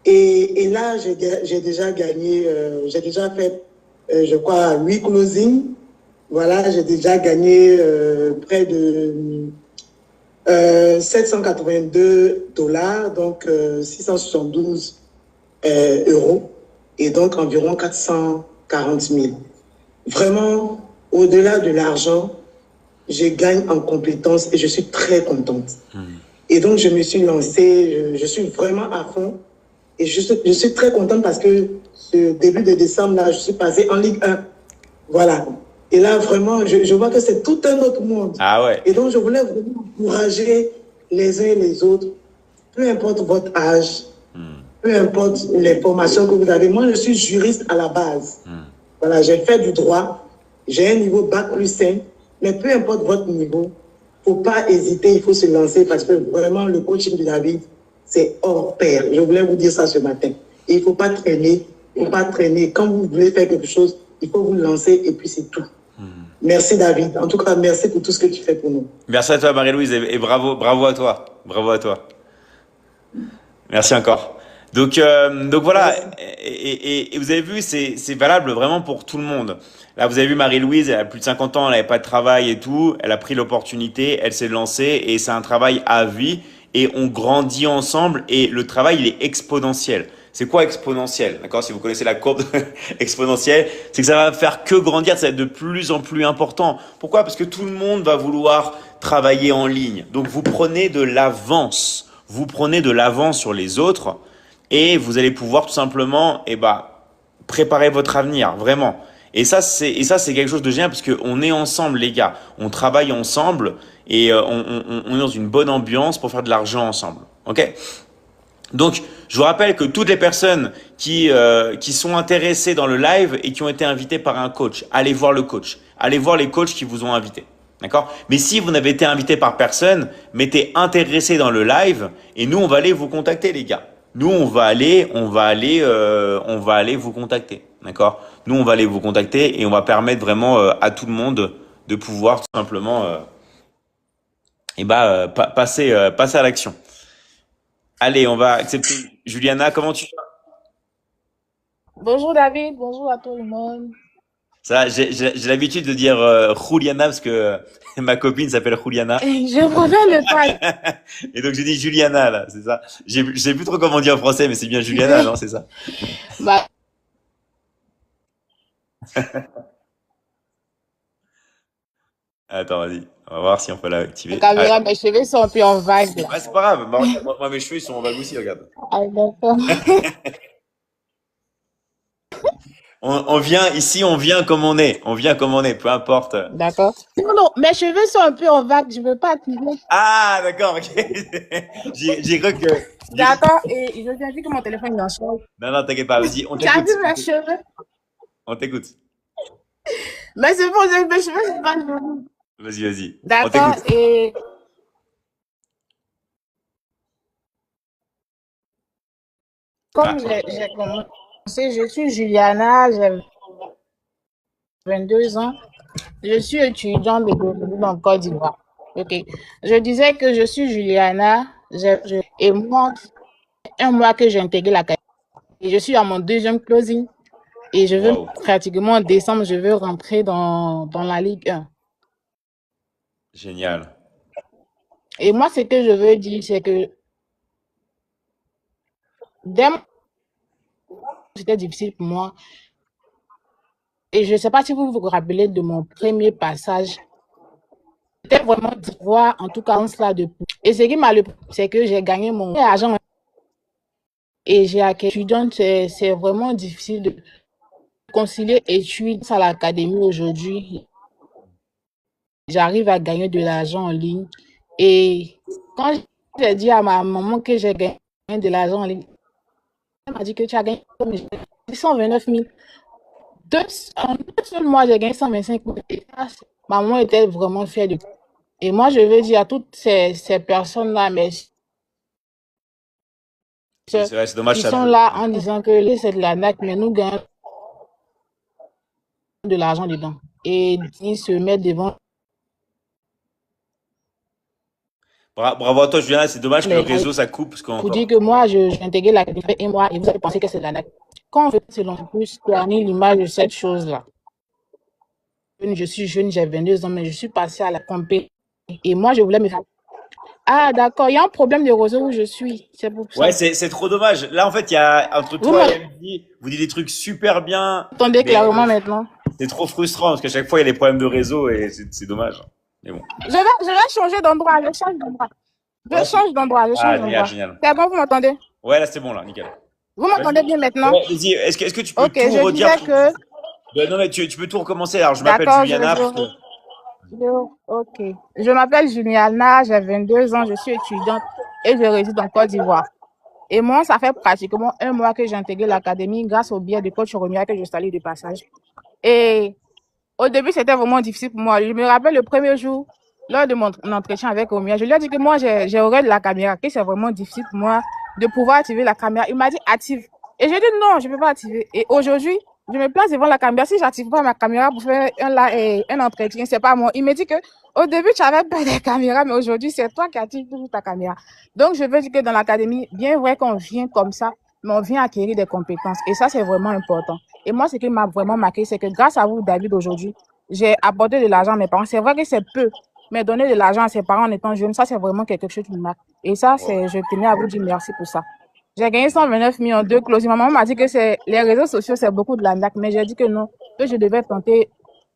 et là, j'ai déjà gagné, j'ai déjà fait, je crois, 8 closings. Voilà, j'ai déjà gagné près de 782 dollars, donc 672 euros et donc environ 440 000. Vraiment, au-delà de l'argent, je gagne en compétences et je suis très contente. Et donc, je me suis lancée, je suis vraiment à fond. Et je suis très contente parce que ce début de décembre, là, je suis passée en Ligue 1. Voilà. Et là, vraiment, je vois que c'est tout un autre monde. Ah ouais. Et donc, je voulais vraiment encourager les uns et les autres, peu importe votre âge, peu importe les formations que vous avez. Moi, je suis juriste à la base. Voilà, j'ai fait du droit, j'ai un niveau bac plus 5, mais peu importe votre niveau, il ne faut pas hésiter, il faut se lancer parce que vraiment, le coaching de David, c'est hors pair. Je voulais vous dire ça ce matin. Et il ne faut pas traîner, il ne faut pas traîner. Quand vous voulez faire quelque chose, il faut vous lancer et puis c'est tout. Merci David. En tout cas, merci pour tout ce que tu fais pour nous. Merci à toi, Marie-Louise, et bravo à toi. Bravo à toi. Merci encore. Donc voilà, et vous avez vu, c'est valable vraiment pour tout le monde. Là, vous avez vu Marie-Louise, elle a plus de 50 ans, elle n'avait pas de travail et tout, elle a pris l'opportunité, elle s'est lancée et c'est un travail à vie et on grandit ensemble et le travail, il est exponentiel. C'est quoi exponentiel? D'accord? Si vous connaissez la courbe exponentielle, c'est que ça va faire que grandir, ça va être de plus en plus important. Pourquoi? Parce que tout le monde va vouloir travailler en ligne. Donc vous prenez de l'avance. Vous prenez de l'avance sur les autres et vous allez pouvoir tout simplement préparer votre avenir, vraiment. Et ça, c'est quelque chose de génial parce qu'on est ensemble, les gars. On travaille ensemble et on est dans une bonne ambiance pour faire de l'argent ensemble. Ok? Donc, je vous rappelle que toutes les personnes qui sont intéressées dans le live et qui ont été invitées par un coach, allez voir le coach. Allez voir les coachs qui vous ont invité. D'accord? Mais si vous n'avez été invité par personne, mettez intéressé dans le live et nous, on va aller vous contacter, les gars. Nous, on va aller vous contacter. D'accord? Nous, on va aller vous contacter et on va permettre vraiment à tout le monde de pouvoir tout simplement passer à l'action. Allez, on va accepter. Juliana, comment tu vas? Bonjour David, bonjour à tout le monde. Ça, j'ai l'habitude de dire Juliana parce que ma copine s'appelle Juliana. Je préfère ne pas. Et donc j'ai dit Juliana là, c'est ça. Je sais plus trop comment dire en français, mais c'est bien Juliana, non, c'est ça. Bah, Attends, vas-y. On va voir si on peut la l'activer. Ah, caméra, mes cheveux sont un peu en vague là. ouais, c'est pas grave. Moi, mes cheveux ils sont en vague aussi, regarde. Ah, d'accord. On vient ici, on vient comme on est. On vient comme on est, peu importe. D'accord. Non, non, mes cheveux sont un peu en vague, je ne veux pas activer. Ah, d'accord, ok. J'ai cru que. D'accord, et je viens vu que mon téléphone est en charge. Non, non, t'inquiète pas, vas-y, on Tu as t'écoute. vu mes cheveux? On t'écoute. Mais c'est bon, mes cheveux, c'est pas joli. Vas-y, vas-y. On D'accord, t'écoute. et Ah, comme j'ai commencé, je suis Juliana, j'ai 22 ans. Je suis étudiante de biologie dans le Côte d'Ivoire. Ok. Je disais que je suis Juliana, et moi, un mois que j'ai intégré la l'académie. Et je suis à mon deuxième closing. Et je veux wow. pratiquement en décembre, je veux rentrer dans la Ligue 1. Génial. Et moi, ce que je veux dire, c'est que dès mon- c'était difficile pour moi. Et je ne sais pas si vous vous rappelez de mon premier passage. C'était vraiment d'Ivoire, en tout cas, en cela de plus. Et ce qui m'a le plus, c'est que j'ai gagné mon argent et j'ai acquis étudiante. C'est vraiment difficile de concilier études à l'académie aujourd'hui. J'arrive à gagner de l'argent en ligne. Et quand j'ai dit à ma maman que j'ai gagné de l'argent en ligne, elle m'a dit que tu as gagné 129 000. En 2 seuls mois, j'ai gagné 125 000. Et ça, ma maman était vraiment fière de moi. Et moi, je veux dire à toutes ces personnes-là, mes soeurs, C'est dommage, qui ça. sont là en disant que c'est de la nac, mais nous gagnons de l'argent dedans. Et ils se mettent devant Bravo à toi, Juliana. C'est dommage que le les réseau ça coupe parce qu'on pour dire que moi, j'ai intégré l'académie et moi, et vous allez penser que c'est de la nac. Quand on fait selon plus, tourner l'image de cette chose-là. Je suis jeune, j'ai 22 ans, mais je suis passée à la compé. Et moi, je voulais me faire. Ah, d'accord, il y a un problème de réseau où je suis. C'est pour ça. Ouais, c'est trop dommage. Là, en fait, il y a entre Vous toi et MJ, vous dites des trucs super bien, m'entendez mais clairement maintenant? c'est trop frustrant parce qu'à chaque fois, il y a des problèmes de réseau et c'est dommage. Mais bon. Je vais changer d'endroit. Je change d'endroit. Ouais, Je change d'endroit. Je ah, change génial, d'endroit. génial. C'est bon, vous m'entendez? Ouais, là, c'est bon, là, nickel. Vous m'entendez bien maintenant? Ouais, vas-y, est-ce que tu peux Ok, tout je redire? disais que. Non, mais tu peux tout recommencer. Alors, je m'appelle D'accord, Juliana parce que. Ok. Je m'appelle Juliana, j'ai 22 ans, je suis étudiante et je réside en Côte d'Ivoire. Et moi, ça fait pratiquement un mois que j'ai intégré l'académie grâce au biais de coach Romia que je salue de passage. Et au début, c'était vraiment difficile pour moi. Je me rappelle le premier jour, lors de mon entretien avec Romia, je lui ai dit que moi, j'ai horreur de la caméra, que c'est vraiment difficile pour moi de pouvoir activer la caméra. Il m'a dit active. Et j'ai dit non, je ne peux pas activer. Et aujourd'hui, je me place devant la caméra. Si je n'active pas ma caméra pour faire un entretien, c'est pas moi. Il me dit que au début, tu avais peur des caméras, mais aujourd'hui, c'est toi qui actives toujours ta caméra. Donc, je veux dire que dans l'académie, bien vrai qu'on vient comme ça, mais on vient acquérir des compétences. Et ça, c'est vraiment important. Et moi, ce qui m'a vraiment marqué, c'est que grâce à vous, David, aujourd'hui, j'ai apporté de l'argent à mes parents. C'est vrai que c'est peu, mais donner de l'argent à ses parents en étant jeune, ça, c'est vraiment quelque chose qui me marque. Et ça, je tenais à vous dire merci pour ça. J'ai gagné 129 000 en 2 closings. Ma maman m'a dit que les réseaux sociaux, c'est beaucoup de l'arnaque, mais j'ai dit que non, que je devais tenter.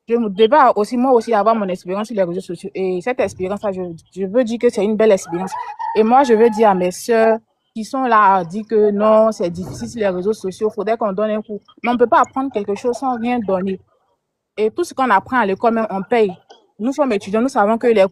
Je devais aussi, moi aussi, avoir mon expérience sur les réseaux sociaux. Et cette expérience-là, je veux dire que c'est une belle expérience. Et moi, je veux dire à mes sœurs qui sont là à dire que non, c'est difficile sur les réseaux sociaux, il faudrait qu'on donne un coup. Mais on ne peut pas apprendre quelque chose sans rien donner. Et tout ce qu'on apprend à l'école, même, on paye. Nous sommes étudiants, nous savons que les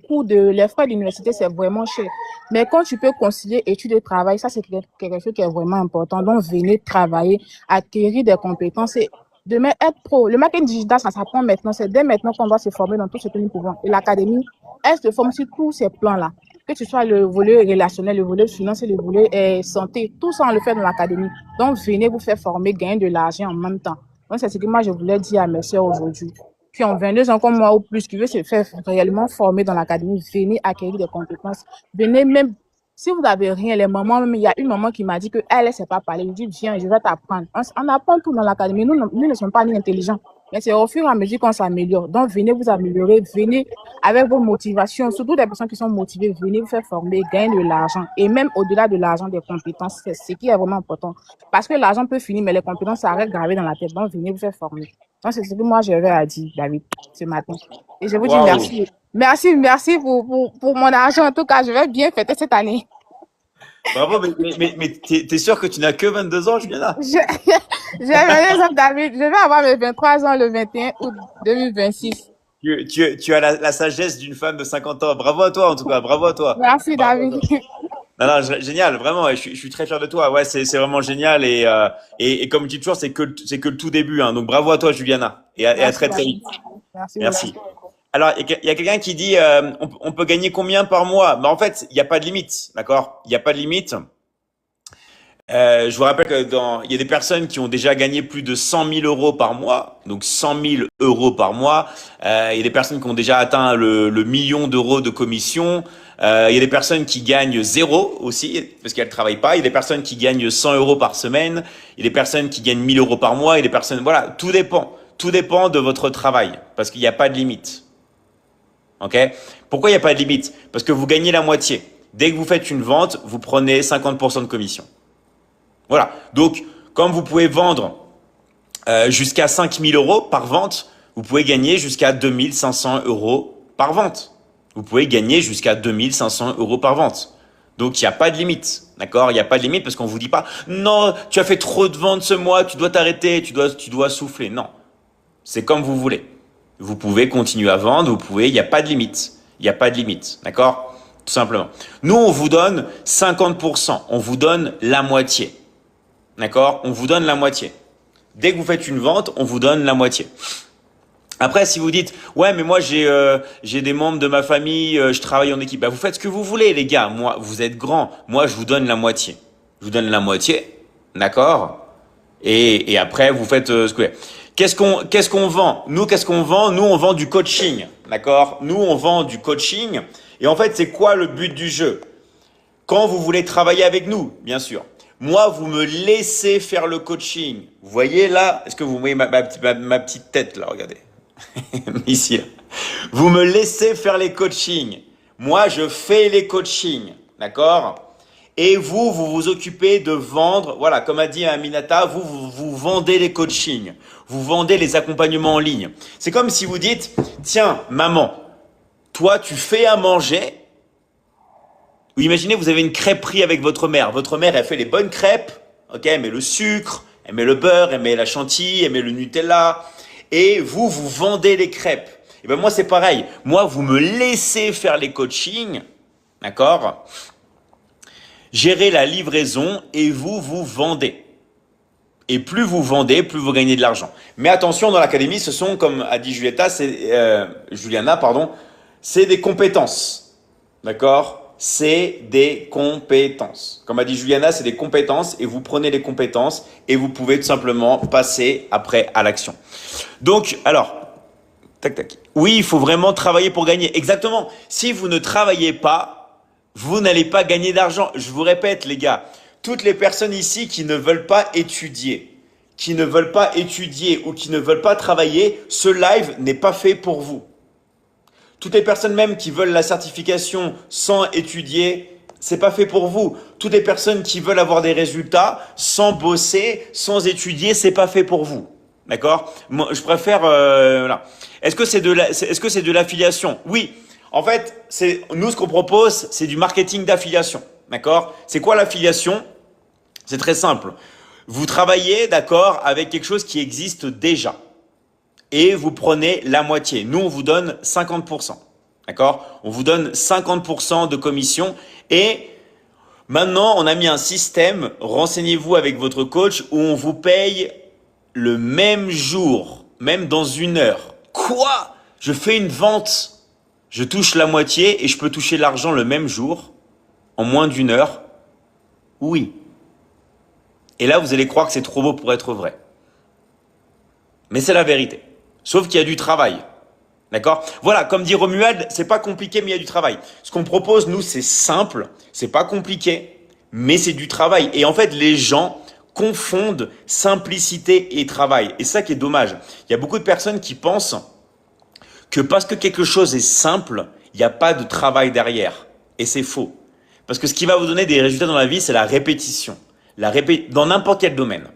frais d'université, c'est vraiment cher. Mais quand tu peux concilier études et travail, ça, c'est quelque chose qui est vraiment important. Donc, venez travailler, acquérir des compétences et Demain, être pro. Le marketing digital, ça s'apprend maintenant. C'est dès maintenant qu'on doit se former dans tout ce que nous pouvons. Et l'académie, elle se forme sur tous ces plans-là. Que ce soit le volet relationnel, le volet financier, le volet santé, tout ça, on le fait dans l'académie. Donc, venez vous faire former, gagner de l'argent en même temps. Donc, c'est ce que moi, je voulais dire à mes soeurs aujourd'hui. Qui ont 22 ans comme moi ou plus, qui veulent se faire réellement former dans l'académie, venez acquérir des compétences. Venez même, si vous n'avez rien, les mamans, même, il y a une maman qui m'a dit qu'elle, elle ne sait pas parler. Je dis, viens, je vais t'apprendre. On apprend tout dans l'académie. Nous ne sommes pas ni intelligents. Mais c'est au fur et à mesure qu'on s'améliore. Donc, venez vous améliorer, venez avec vos motivations, surtout des personnes qui sont motivées, venez vous faire former, gagner de l'argent. Et même au-delà de l'argent, des compétences, c'est ce qui est vraiment important. Parce que l'argent peut finir, mais les compétences, ça reste gravé dans la tête. Donc, venez vous faire former. Donc, c'est ce que moi, j'avais à dire, David, ce matin. Et je vous dis Waouh! merci. Merci pour mon argent. En tout cas, je vais bien fêter cette année. Bravo, mais t'es sûr que tu n'as que 22 ans, Juliana? J'ai 22 ans, David. Je vais avoir mes 23 ans le 21 août 2026. Tu as la sagesse d'une femme de 50 ans. Bravo à toi, en tout cas. Bravo à toi. Merci, Bravo à David. toi. Non, non, génial, vraiment. Je suis très fier de toi. Ouais, c'est vraiment génial. Et comme je dis toujours, c'est que le tout début. Hein. Donc, bravo à toi, Juliana. Et à Merci, très, très David. vite. Merci Merci. beaucoup. Alors, il y a quelqu'un qui dit, on peut gagner combien par mois? En fait, il n'y a pas de limite. D'accord? Il n'y a pas de limite. Je vous rappelle que il y a des personnes qui ont déjà gagné plus de 100 000 euros par mois, donc 100 000 euros par mois. Il y a des personnes qui ont déjà atteint le million d'euros de commission. Il y a des personnes qui gagnent zéro aussi, parce qu'elles travaillent pas. Il y a des personnes qui gagnent 100 euros par semaine. Il y a des personnes qui gagnent 1000 euros par mois. Il y a des personnes, voilà, tout dépend. Tout dépend de votre travail, parce qu'il n'y a pas de limite. Ok? Pourquoi il n'y a pas de limite? Parce que vous gagnez la moitié. Dès que vous faites une vente, vous prenez 50% de commission. Voilà. Donc, comme vous pouvez vendre jusqu'à 5 000 euros par vente, vous pouvez gagner jusqu'à 2 500 euros par vente. Vous pouvez gagner jusqu'à 2 500 euros par vente. Donc, il n'y a pas de limite. D'accord? Il n'y a pas de limite parce qu'on vous dit pas, non, tu as fait trop de ventes ce mois, tu dois t'arrêter, tu dois souffler. Non. C'est comme vous voulez. Vous pouvez continuer à vendre, vous pouvez, il n'y a pas de limite. Il n'y a pas de limite. D'accord? Tout simplement. Nous, on vous donne 50%. On vous donne la moitié. D'accord? On vous donne la moitié. Dès que vous faites une vente, on vous donne la moitié. Après, si vous dites, ouais, mais moi j'ai des membres de ma famille, je travaille en équipe. Bah, vous faites ce que vous voulez, les gars. Moi, vous êtes grands. Moi, je vous donne la moitié. Je vous donne la moitié, d'accord? Et après, vous faites ce que vous voulez. Qu'est-ce qu'on vend? Nous, qu'est-ce qu'on vend? Nous, on vend du coaching, d'accord? Nous, on vend du coaching. Et en fait, c'est quoi le but du jeu? Quand vous voulez travailler avec nous, bien sûr. Moi, vous me laissez faire le coaching. Vous voyez là, est-ce que vous voyez ma petite tête là? Regardez. Ici. Là. Vous me laissez faire les coachings. Moi, je fais les coachings. D'accord? Et vous vous occupez de vendre. Voilà, comme a dit Aminata, vous vendez les coachings. Vous vendez les accompagnements en ligne. C'est comme si vous dites, tiens, maman, toi, tu fais à manger. Ou imaginez, vous avez une crêperie avec votre mère. Votre mère, elle fait les bonnes crêpes. Ok, elle met le sucre, elle met le beurre, elle met la chantilly, elle met le Nutella. Et vous vendez les crêpes. Et ben moi, c'est pareil. Moi, vous me laissez faire les coachings. D'accord? Gérer la livraison et vous vendez. Et plus vous vendez, plus vous gagnez de l'argent. Mais attention, dans l'académie, ce sont, comme a dit Juliana, c'est des compétences. D'accord? C'est des compétences. Comme a dit Juliana, c'est des compétences et vous prenez les compétences et vous pouvez tout simplement passer après à l'action. Donc, alors, tac, tac. Oui, il faut vraiment travailler pour gagner. Exactement. Si vous ne travaillez pas, vous n'allez pas gagner d'argent. Je vous répète, les gars, toutes les personnes ici qui ne veulent pas étudier, ou qui ne veulent pas travailler, ce live n'est pas fait pour vous. Toutes les personnes même qui veulent la certification sans étudier, c'est pas fait pour vous. Toutes les personnes qui veulent avoir des résultats sans bosser, sans étudier, c'est pas fait pour vous. D'accord? Moi, je préfère voilà. Est-ce que c'est de l'affiliation? Oui. En fait, nous ce qu'on propose, c'est du marketing d'affiliation. D'accord? C'est quoi l'affiliation? C'est très simple. Vous travaillez, d'accord, avec quelque chose qui existe déjà. Et vous prenez la moitié. Nous, on vous donne 50%. D'accord? On vous donne 50% de commission. Et maintenant, on a mis un système, renseignez-vous avec votre coach, où on vous paye le même jour, même dans 1 heure. Quoi? Je fais une vente, je touche la moitié et je peux toucher l'argent le même jour, en moins d'1 heure? Oui. Et là, vous allez croire que c'est trop beau pour être vrai. Mais c'est la vérité. Sauf qu'il y a du travail. D'accord? Voilà, comme dit Romuald, c'est pas compliqué, mais il y a du travail. Ce qu'on propose, nous, c'est simple, c'est pas compliqué, mais c'est du travail. Et en fait, les gens confondent simplicité et travail. Et ça qui est dommage. Il y a beaucoup de personnes qui pensent que parce que quelque chose est simple, il n'y a pas de travail derrière. Et c'est faux. Parce que ce qui va vous donner des résultats dans la vie, c'est la répétition. Dans n'importe quel domaine.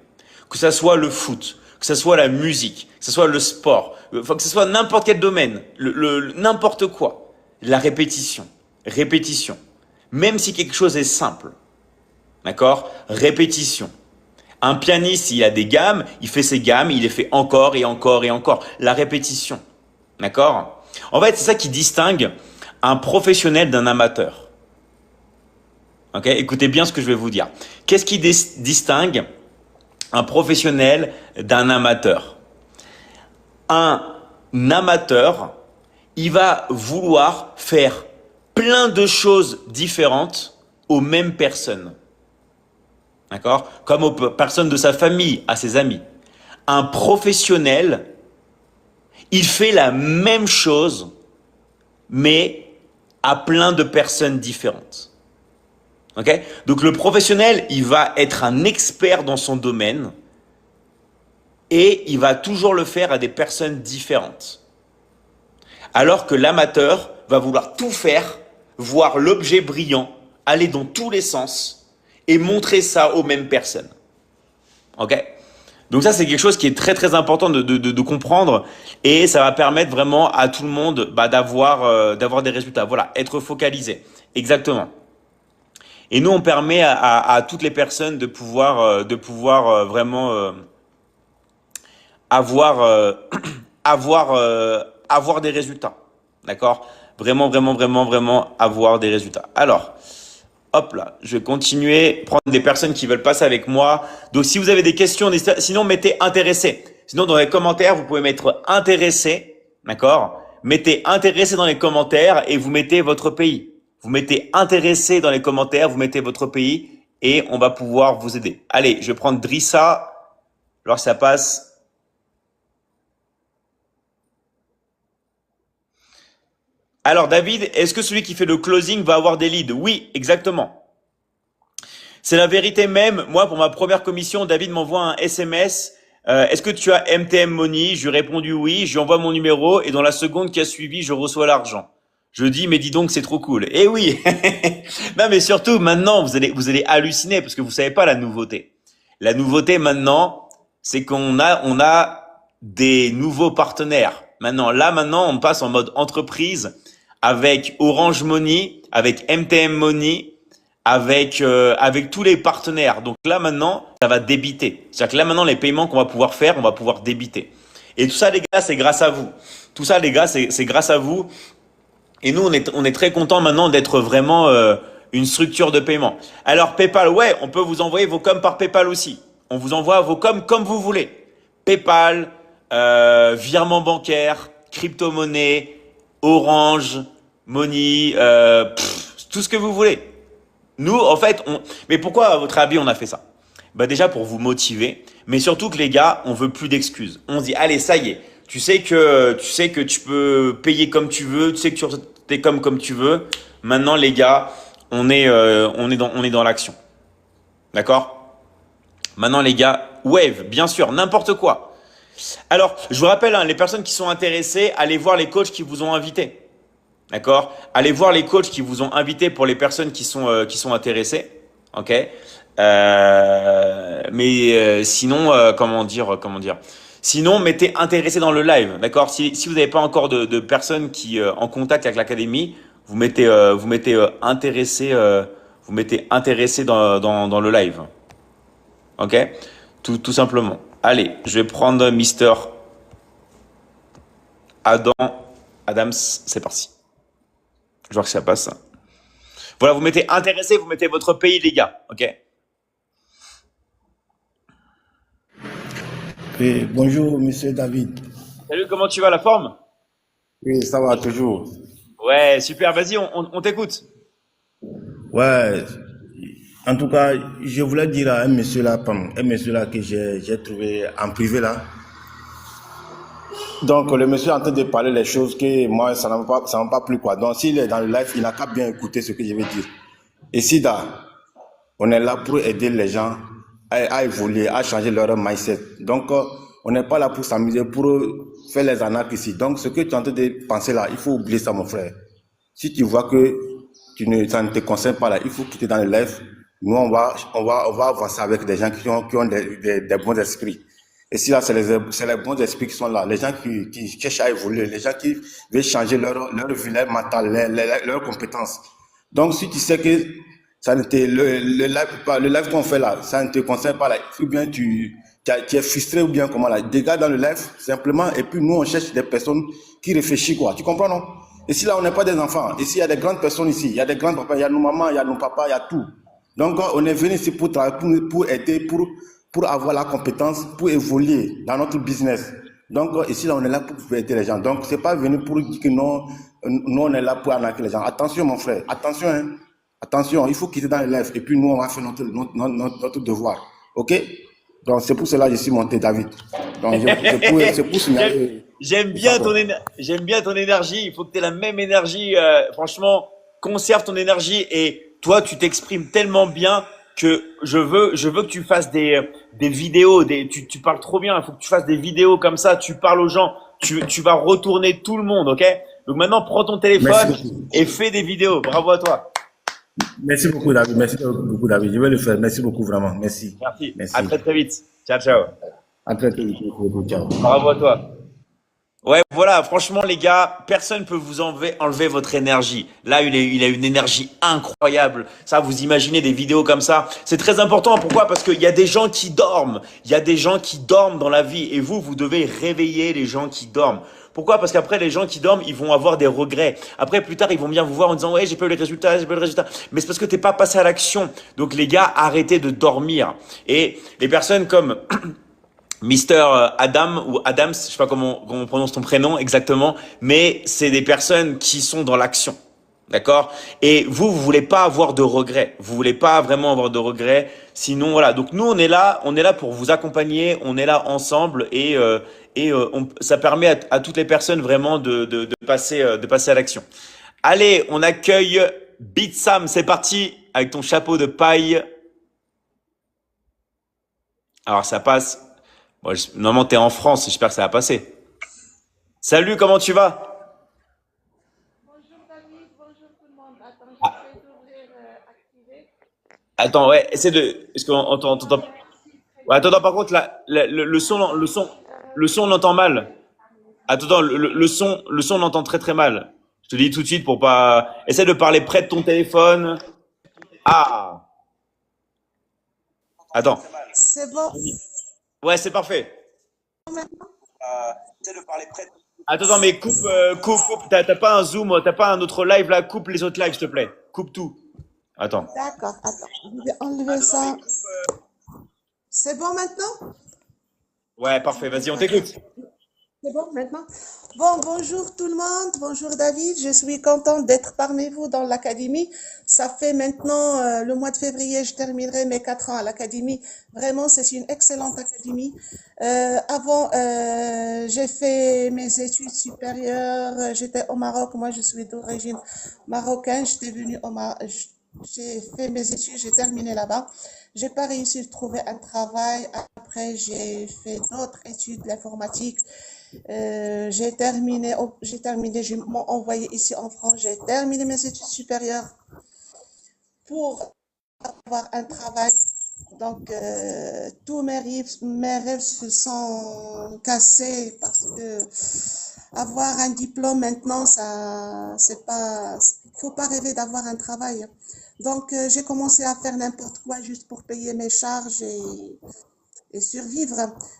Que ça soit le foot, que ça soit la musique, que ça soit le sport, que ce soit n'importe quel domaine, n'importe quoi. La répétition. Répétition. Même si quelque chose est simple. D'accord? Répétition. Un pianiste, il a des gammes, il fait ses gammes, il les fait encore et encore et encore. La répétition. D'accord? En fait, c'est ça qui distingue un professionnel d'un amateur. Ok? Écoutez bien ce que je vais vous dire. Qu'est-ce qui distingue un professionnel d'un amateur? Un amateur, il va vouloir faire plein de choses différentes aux mêmes personnes. D'accord? Comme aux personnes de sa famille, à ses amis. Un professionnel, il fait la même chose, mais à plein de personnes différentes. Ok? Donc le professionnel, il va être un expert dans son domaine et il va toujours le faire à des personnes différentes. Alors que l'amateur va vouloir tout faire, voir l'objet brillant, aller dans tous les sens et montrer ça aux mêmes personnes. Ok? Donc ça, c'est quelque chose qui est très très important de comprendre et ça va permettre vraiment à tout le monde d'avoir des résultats. Voilà, être focalisé. Exactement. Et nous, on permet à toutes les personnes de pouvoir vraiment avoir avoir des résultats. D'accord? Vraiment, vraiment, vraiment, vraiment avoir des résultats. Alors, hop là, je vais continuer, prendre des personnes qui veulent passer avec moi. Donc, si vous avez des questions, sinon, mettez intéressé. Sinon, dans les commentaires, vous pouvez mettre intéressé. D'accord? Mettez intéressé dans les commentaires et vous mettez votre pays. Vous mettez intéressé dans les commentaires, vous mettez votre pays et on va pouvoir vous aider. Allez, je vais prendre Drissa. Alors, ça passe. Alors, David, est-ce que celui qui fait le closing va avoir des leads? Oui, exactement. C'est la vérité même. Moi, pour ma première commission, David m'envoie un SMS. Est-ce que tu as MTM Money? Je lui ai répondu oui. Je lui envoie mon numéro et dans la seconde qui a suivi, je reçois l'argent. Je dis, mais dis donc, c'est trop cool. Eh oui. Non, mais surtout, maintenant, vous allez halluciner parce que vous savez pas la nouveauté. La nouveauté maintenant, c'est qu'on a des nouveaux partenaires. Maintenant, on passe en mode entreprise avec Orange Money, avec MTM Money, avec tous les partenaires. Donc là maintenant, ça va débiter. C'est-à-dire que là maintenant, les paiements qu'on va pouvoir faire, on va pouvoir débiter. Et tout ça, les gars, c'est grâce à vous. Tout ça, les gars, c'est grâce à vous. Et nous, on est très contents maintenant d'être vraiment une structure de paiement. Alors PayPal, ouais, on peut vous envoyer vos coms par PayPal aussi. On vous envoie vos coms comme vous voulez. PayPal, virement bancaire, crypto-monnaie, Orange Money, tout ce que vous voulez. Nous, en fait, mais pourquoi, à votre avis, on a fait ça? Bah déjà pour vous motiver, mais surtout que les gars, on veut plus d'excuses. On se dit, allez, ça y est, tu sais que tu peux payer comme tu veux, tu sais que tu es comme tu veux. Maintenant, les gars, on est dans l'action. D'accord? Maintenant, les gars, Wave, bien sûr, n'importe quoi. Alors, je vous rappelle, les personnes qui sont intéressées, allez voir les coachs qui vous ont invité. D'accord? Allez voir les coachs qui vous ont invité pour les personnes qui sont intéressées. Ok? Sinon, comment dire? Sinon, mettez intéressé dans le live. D'accord? Si vous n'avez pas encore de personnes qui en contact avec l'académie, vous mettez intéressé dans le live. Ok? Tout simplement. Allez, je vais prendre Mister Adams. C'est parti. Je vois que ça passe. Voilà, vous mettez intéressé, vous mettez votre pays, les gars. Ok? Oui, bonjour, monsieur David. Salut, comment tu vas, la forme? Oui, ça va toujours. Ouais, super, vas-y, on t'écoute. Ouais, en tout cas, je voulais dire à un monsieur là, un monsieur là que j'ai trouvé en privé là. Donc, le monsieur est en train de parler les choses que moi, ça m'a pas plu quoi. Donc, s'il est dans le live, il n'a qu'à bien écouter ce que je vais dire. Et si là, on est là pour aider les gens à évoluer, à changer leur mindset. Donc, on n'est pas là pour s'amuser, pour faire les arnaques ici. Donc, ce que tu es en train de penser là, il faut oublier ça, mon frère. Si tu vois que ça ne te concerne pas là, il faut quitter dans le live. Nous, on va avancer avec des gens qui ont des bons esprits. Et si là, c'est les bons esprits qui sont là, les gens qui cherchent à évoluer, les gens qui veulent changer leur vie, leur mental, leurs compétences. Donc, si tu sais que ça ne te, le live qu'on fait là, ça ne te concerne pas là, ou bien tu es frustré ou bien comment là, dégage dans le live simplement, et puis nous, on cherche des personnes qui réfléchissent quoi. Tu comprends, non? Et si là, on n'est pas des enfants, ici, il y a des grandes personnes ici, il y a des grands papas, il y a nos mamans, il y a nos papas, il y a tout. Donc, on est venu ici pour travailler, pour aider, pour avoir la compétence, pour évoluer dans notre business. Donc, ici, là, on est là pour aider les gens. Donc, c'est pas venu pour dire que non, nous, on est là pour arnaquer les gens. Attention, mon frère, attention, hein. Attention, il faut quitter dans les lèvres. Et puis, nous, on va faire notre devoir. OK? Donc, c'est pour cela que je suis monté, David. Donc, c'est pour J'aime signaler j'aime ça, bien quoi. j'aime bien ton énergie. Il faut que tu aies la même énergie. Franchement, conserve ton énergie et toi, tu t'exprimes tellement bien que je veux que tu fasses des vidéos. Tu parles trop bien. Il faut que tu fasses des vidéos comme ça. Tu parles aux gens. Tu vas retourner tout le monde, ok? Donc maintenant, prends ton Merci téléphone beaucoup. et fais des vidéos. Bravo à toi. Merci beaucoup, David. Merci beaucoup, David. Je vais le faire. Merci beaucoup, vraiment. Merci. Merci. À Merci. très vite. Ciao, ciao. À très vite. Ciao. Bravo à toi. Ouais, voilà, franchement, les gars, personne ne peut vous enlever votre énergie. Là, il a une énergie incroyable. Ça, vous imaginez des vidéos comme ça. C'est très important. Pourquoi? Parce qu'il y a des gens qui dorment. Il y a des gens qui dorment dans la vie. Et vous devez réveiller les gens qui dorment. Pourquoi? Parce qu'après, les gens qui dorment, ils vont avoir des regrets. Après, plus tard, ils vont bien vous voir en disant, ouais, j'ai pas eu les résultats, j'ai pas eu le résultat. Mais c'est parce que t'es pas passé à l'action. Donc, les gars, arrêtez de dormir. Et les personnes comme Mister Adam ou Adams, je sais pas comment on prononce ton prénom exactement, mais c'est des personnes qui sont dans l'action. D'accord? Et vous voulez pas avoir de regrets. Vous voulez pas vraiment avoir de regrets. Sinon, voilà. Donc nous, on est là pour vous accompagner. On est là ensemble ça permet à toutes les personnes vraiment de passer à l'action. Allez, on accueille Beat Sam. C'est parti avec ton chapeau de paille. Alors ça passe. Bon, normalement, t'es en France, j'espère que ça va passer. Salut, comment tu vas? Bonjour David, bonjour tout le monde. Attends, Ah, j'essaie d'ouvrir, activer. attends, ouais, essaie de. Est-ce qu'on t'entend? Ah, merci, très Ouais, bien. attends, par contre, le son, on l'entend mal. Attends, le son, on l'entend très très mal. Je te dis tout de suite pour pas. Essaie de parler près de ton téléphone. Ah, attends. C'est bon Ouais, c'est parfait. maintenant? Attends, mais coupe. T'as pas un zoom, t'as pas un autre live là. Coupe les autres lives, s'il te plaît. Coupe tout. Attends. D'accord, attends. Je vais enlever ça. C'est bon maintenant? Ouais, parfait. Vas-y, on D'accord. t'écoute. C'est bon maintenant? Bon, bonjour tout le monde, bonjour David, je suis contente d'être parmi vous dans l'académie. Ça fait maintenant le mois de février, je terminerai mes 4 ans à l'académie. Vraiment, c'est une excellente académie. Avant, j'ai fait mes études supérieures, j'étais au Maroc, moi je suis d'origine marocaine, j'étais venue au Maroc. J'ai fait mes études, j'ai terminé là-bas. J'ai pas réussi à trouver un travail. Après, j'ai fait d'autres études d'informatique. Je m'ai envoyé ici en France. J'ai terminé mes études supérieures pour avoir un travail. Donc, tous mes rêves se sont cassés parce que avoir un diplôme maintenant, ça, c'est pas, faut pas rêver d'avoir un travail. Donc, j'ai commencé à faire n'importe quoi juste pour payer mes charges et survivre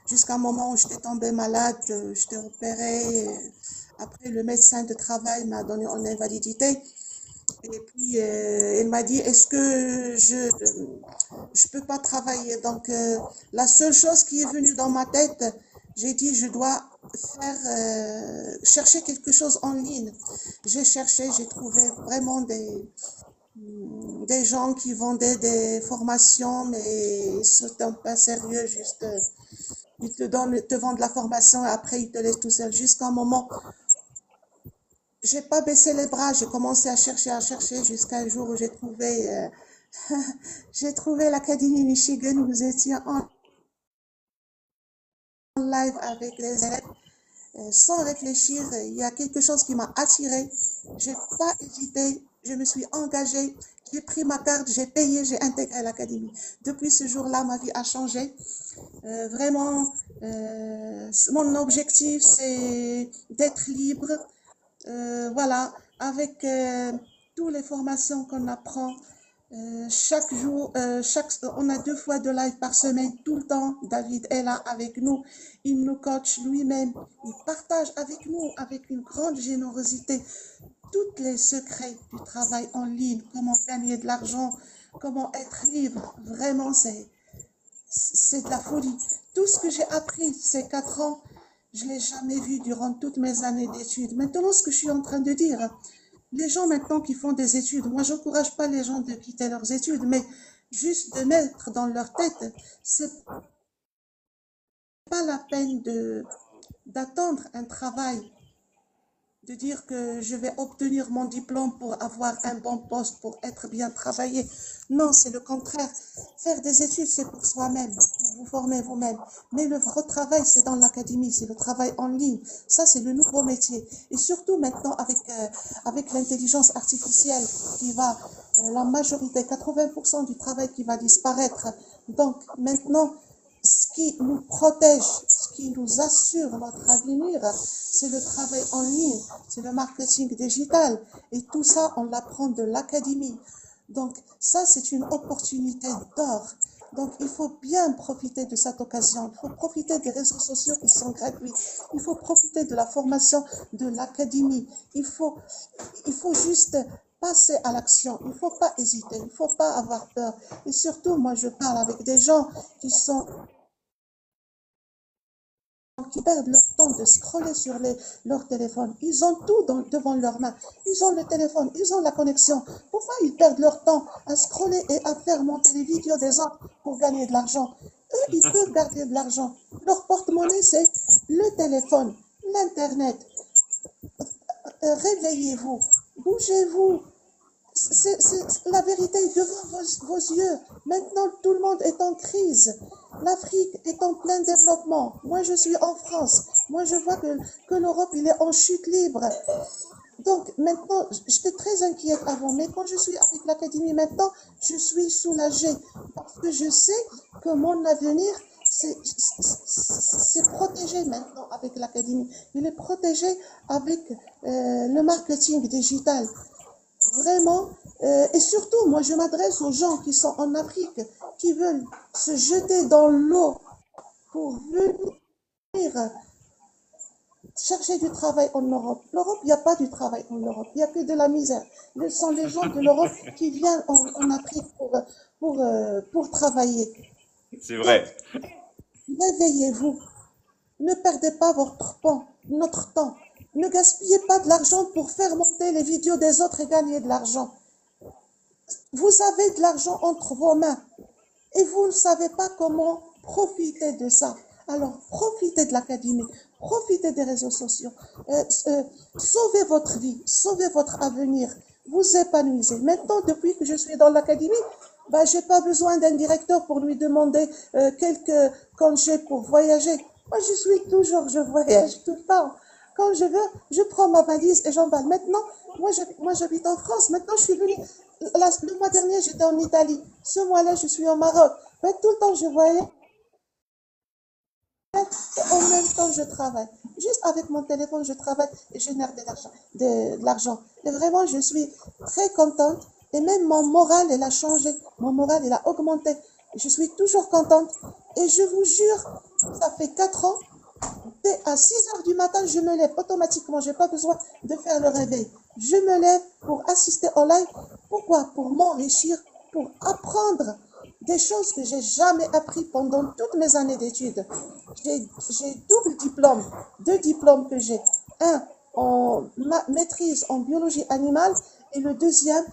jusqu'à un moment où j'étais tombée malade, j'étais opérée. Après, le médecin de travail m'a donné une invalidité Et puis, elle m'a dit, est-ce que je peux pas travailler? Donc, la seule chose qui est venue dans ma tête, j'ai dit, je dois chercher quelque chose en ligne. J'ai cherché, j'ai trouvé vraiment des gens qui vendaient des formations, mais c'est un peu sérieux, juste, ils te vendent la formation et après ils te laissent tout seul. Jusqu'à un moment, j'ai pas baissé les bras, j'ai commencé à chercher, jusqu'à un jour où j'ai trouvé l'Académie Michigan où vous étiez en live avec les élèves. Sans réfléchir, il y a quelque chose qui m'a attiré. J'ai pas hésité, je me suis engagée, j'ai pris ma carte, j'ai payé, j'ai intégré l'académie. Depuis ce jour-là, ma vie a changé. Vraiment, mon objectif, c'est d'être libre. Voilà, avec toutes les formations qu'on apprend, chaque jour, on a 2 fois de live par semaine, tout le temps. David est là avec nous, il nous coach lui-même, il partage avec nous, avec une grande générosité, tous les secrets du travail en ligne, comment gagner de l'argent, comment être libre. Vraiment, c'est de la folie. Tout ce que j'ai appris ces 4 ans, je ne l'ai jamais vu durant toutes mes années d'études. Maintenant, ce que je suis en train de dire, les gens maintenant qui font des études, moi, je n'encourage pas les gens de quitter leurs études, mais juste de mettre dans leur tête, c'est pas la peine d'attendre un travail, de dire que je vais obtenir mon diplôme pour avoir un bon poste, pour être bien travaillé. Non, c'est le contraire. Faire des études, c'est pour soi-même, pour vous former vous-même. Mais le vrai travail, c'est dans l'académie, c'est le travail en ligne. Ça, c'est le nouveau métier. Et surtout maintenant, avec l'intelligence artificielle qui va, la majorité, 80% du travail qui va disparaître. Donc, maintenant, ce qui nous protège, ce qui nous assure notre avenir, c'est le travail en ligne, c'est le marketing digital. Et tout ça, on l'apprend de l'académie. Donc, ça, c'est une opportunité d'or. Donc, il faut bien profiter de cette occasion. Il faut profiter des réseaux sociaux qui sont gratuits. Il faut profiter de la formation de l'académie. Il faut juste passer à l'action. Il ne faut pas hésiter. Il ne faut pas avoir peur. Et surtout, moi, je parle avec des gens qui perdent leur temps de scroller sur leur téléphone. Ils ont tout devant leurs mains. Ils ont le téléphone, ils ont la connexion. Pourquoi ils perdent leur temps à scroller et à faire monter les vidéos des autres pour gagner de l'argent? Eux, ils peuvent garder de l'argent. Leur porte-monnaie, c'est le téléphone, l'Internet. Réveillez-vous, bougez-vous. C'est la vérité devant vos yeux. Maintenant, tout le monde est en crise. L'Afrique est en plein développement. Moi, je suis en France. Moi, je vois que l'Europe, il est en chute libre. Donc, maintenant, j'étais très inquiète avant, mais quand je suis avec l'académie maintenant, je suis soulagée parce que je sais que mon avenir, c'est protégé maintenant avec l'académie. Il est protégé avec le marketing digital. Vraiment, et surtout, moi, je m'adresse aux gens qui sont en Afrique, qui veulent se jeter dans l'eau pour venir chercher du travail en Europe. L'Europe, il n'y a pas du travail en Europe, il n'y a que de la misère. Ce sont les gens de l'Europe qui viennent en Afrique pour travailler. C'est vrai. Donc, réveillez-vous. Ne perdez pas notre temps. Ne gaspillez pas de l'argent pour faire monter les vidéos des autres et gagner de l'argent. Vous avez de l'argent entre vos mains et vous ne savez pas comment profiter de ça. Alors, profitez de l'académie, profitez des réseaux sociaux, sauvez votre vie, sauvez votre avenir, vous épanouissez. Maintenant, depuis que je suis dans l'académie, j'ai pas besoin d'un directeur pour lui demander quelques congés pour voyager. Moi, je voyage tout le temps. Quand je veux, je prends ma valise et j'emballe. Maintenant, moi, j'habite en France. Maintenant, je suis venue. Le mois dernier, j'étais en Italie. Ce mois-là, je suis au Maroc. Mais tout le temps, je voyais. Et en même temps, je travaille. Juste avec mon téléphone, je travaille et je génère de l'argent. Et vraiment, je suis très contente. Et même mon moral, il a changé. Mon moral, il a augmenté. Je suis toujours contente. Et je vous jure, ça fait 4 ans. Dès à 6 heures du matin, je me lève automatiquement. Je n'ai pas besoin de faire le réveil. Je me lève pour assister au live. Pourquoi? Pour m'enrichir, pour apprendre des choses que j'ai jamais appris pendant toutes mes années d'études. J'ai double diplôme, 2 diplômes que j'ai. Un en maîtrise en biologie animale et le deuxième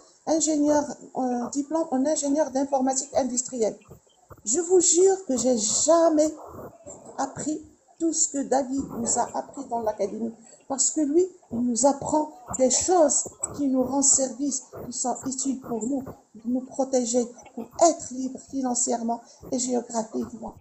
diplôme en ingénieur d'informatique industrielle. Je vous jure que j'ai jamais appris tout ce que David nous a appris dans l'académie. Parce que lui, il nous apprend des choses qui nous rendent service, qui sont utiles pour nous protéger, pour être libres financièrement et géographiquement.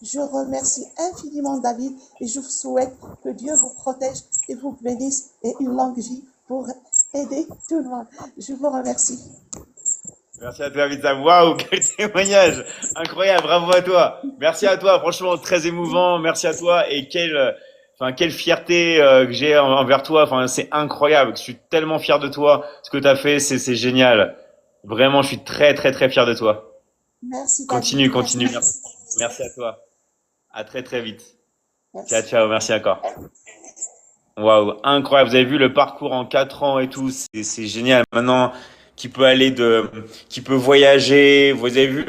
Je remercie infiniment David et je vous souhaite que Dieu vous protège et vous bénisse et une longue vie pour aider tout le monde. Je vous remercie. Merci à toi, Vitsam. Waouh, quel témoignage incroyable, bravo à toi. Merci à toi, franchement très émouvant. Merci à toi et quelle fierté que j'ai envers toi. Enfin, c'est incroyable. Je suis tellement fier de toi. Ce que tu as fait, c'est génial. Vraiment, je suis très très très fier de toi. Merci David. Continue, continue. Merci à toi. À très très vite. Merci. Ciao, ciao. Merci encore. Waouh, incroyable. Vous avez vu le parcours en 4 ans et tout. C'est génial. Maintenant, qui peut voyager. Vous avez vu.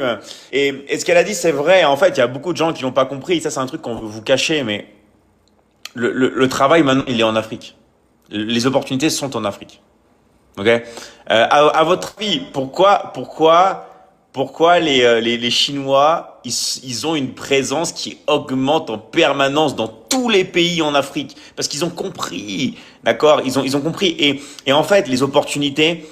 Et ce qu'elle a dit, c'est vrai. En fait, il y a beaucoup de gens qui l'ont pas compris. Ça, c'est un truc qu'on veut vous cacher, mais le travail maintenant, il est en Afrique. Les opportunités sont en Afrique. Ok. À votre avis, pourquoi les Chinois ils ont une présence qui augmente en permanence dans tous les pays en Afrique parce qu'ils ont compris, d'accord? Ils ont compris et en fait les opportunités.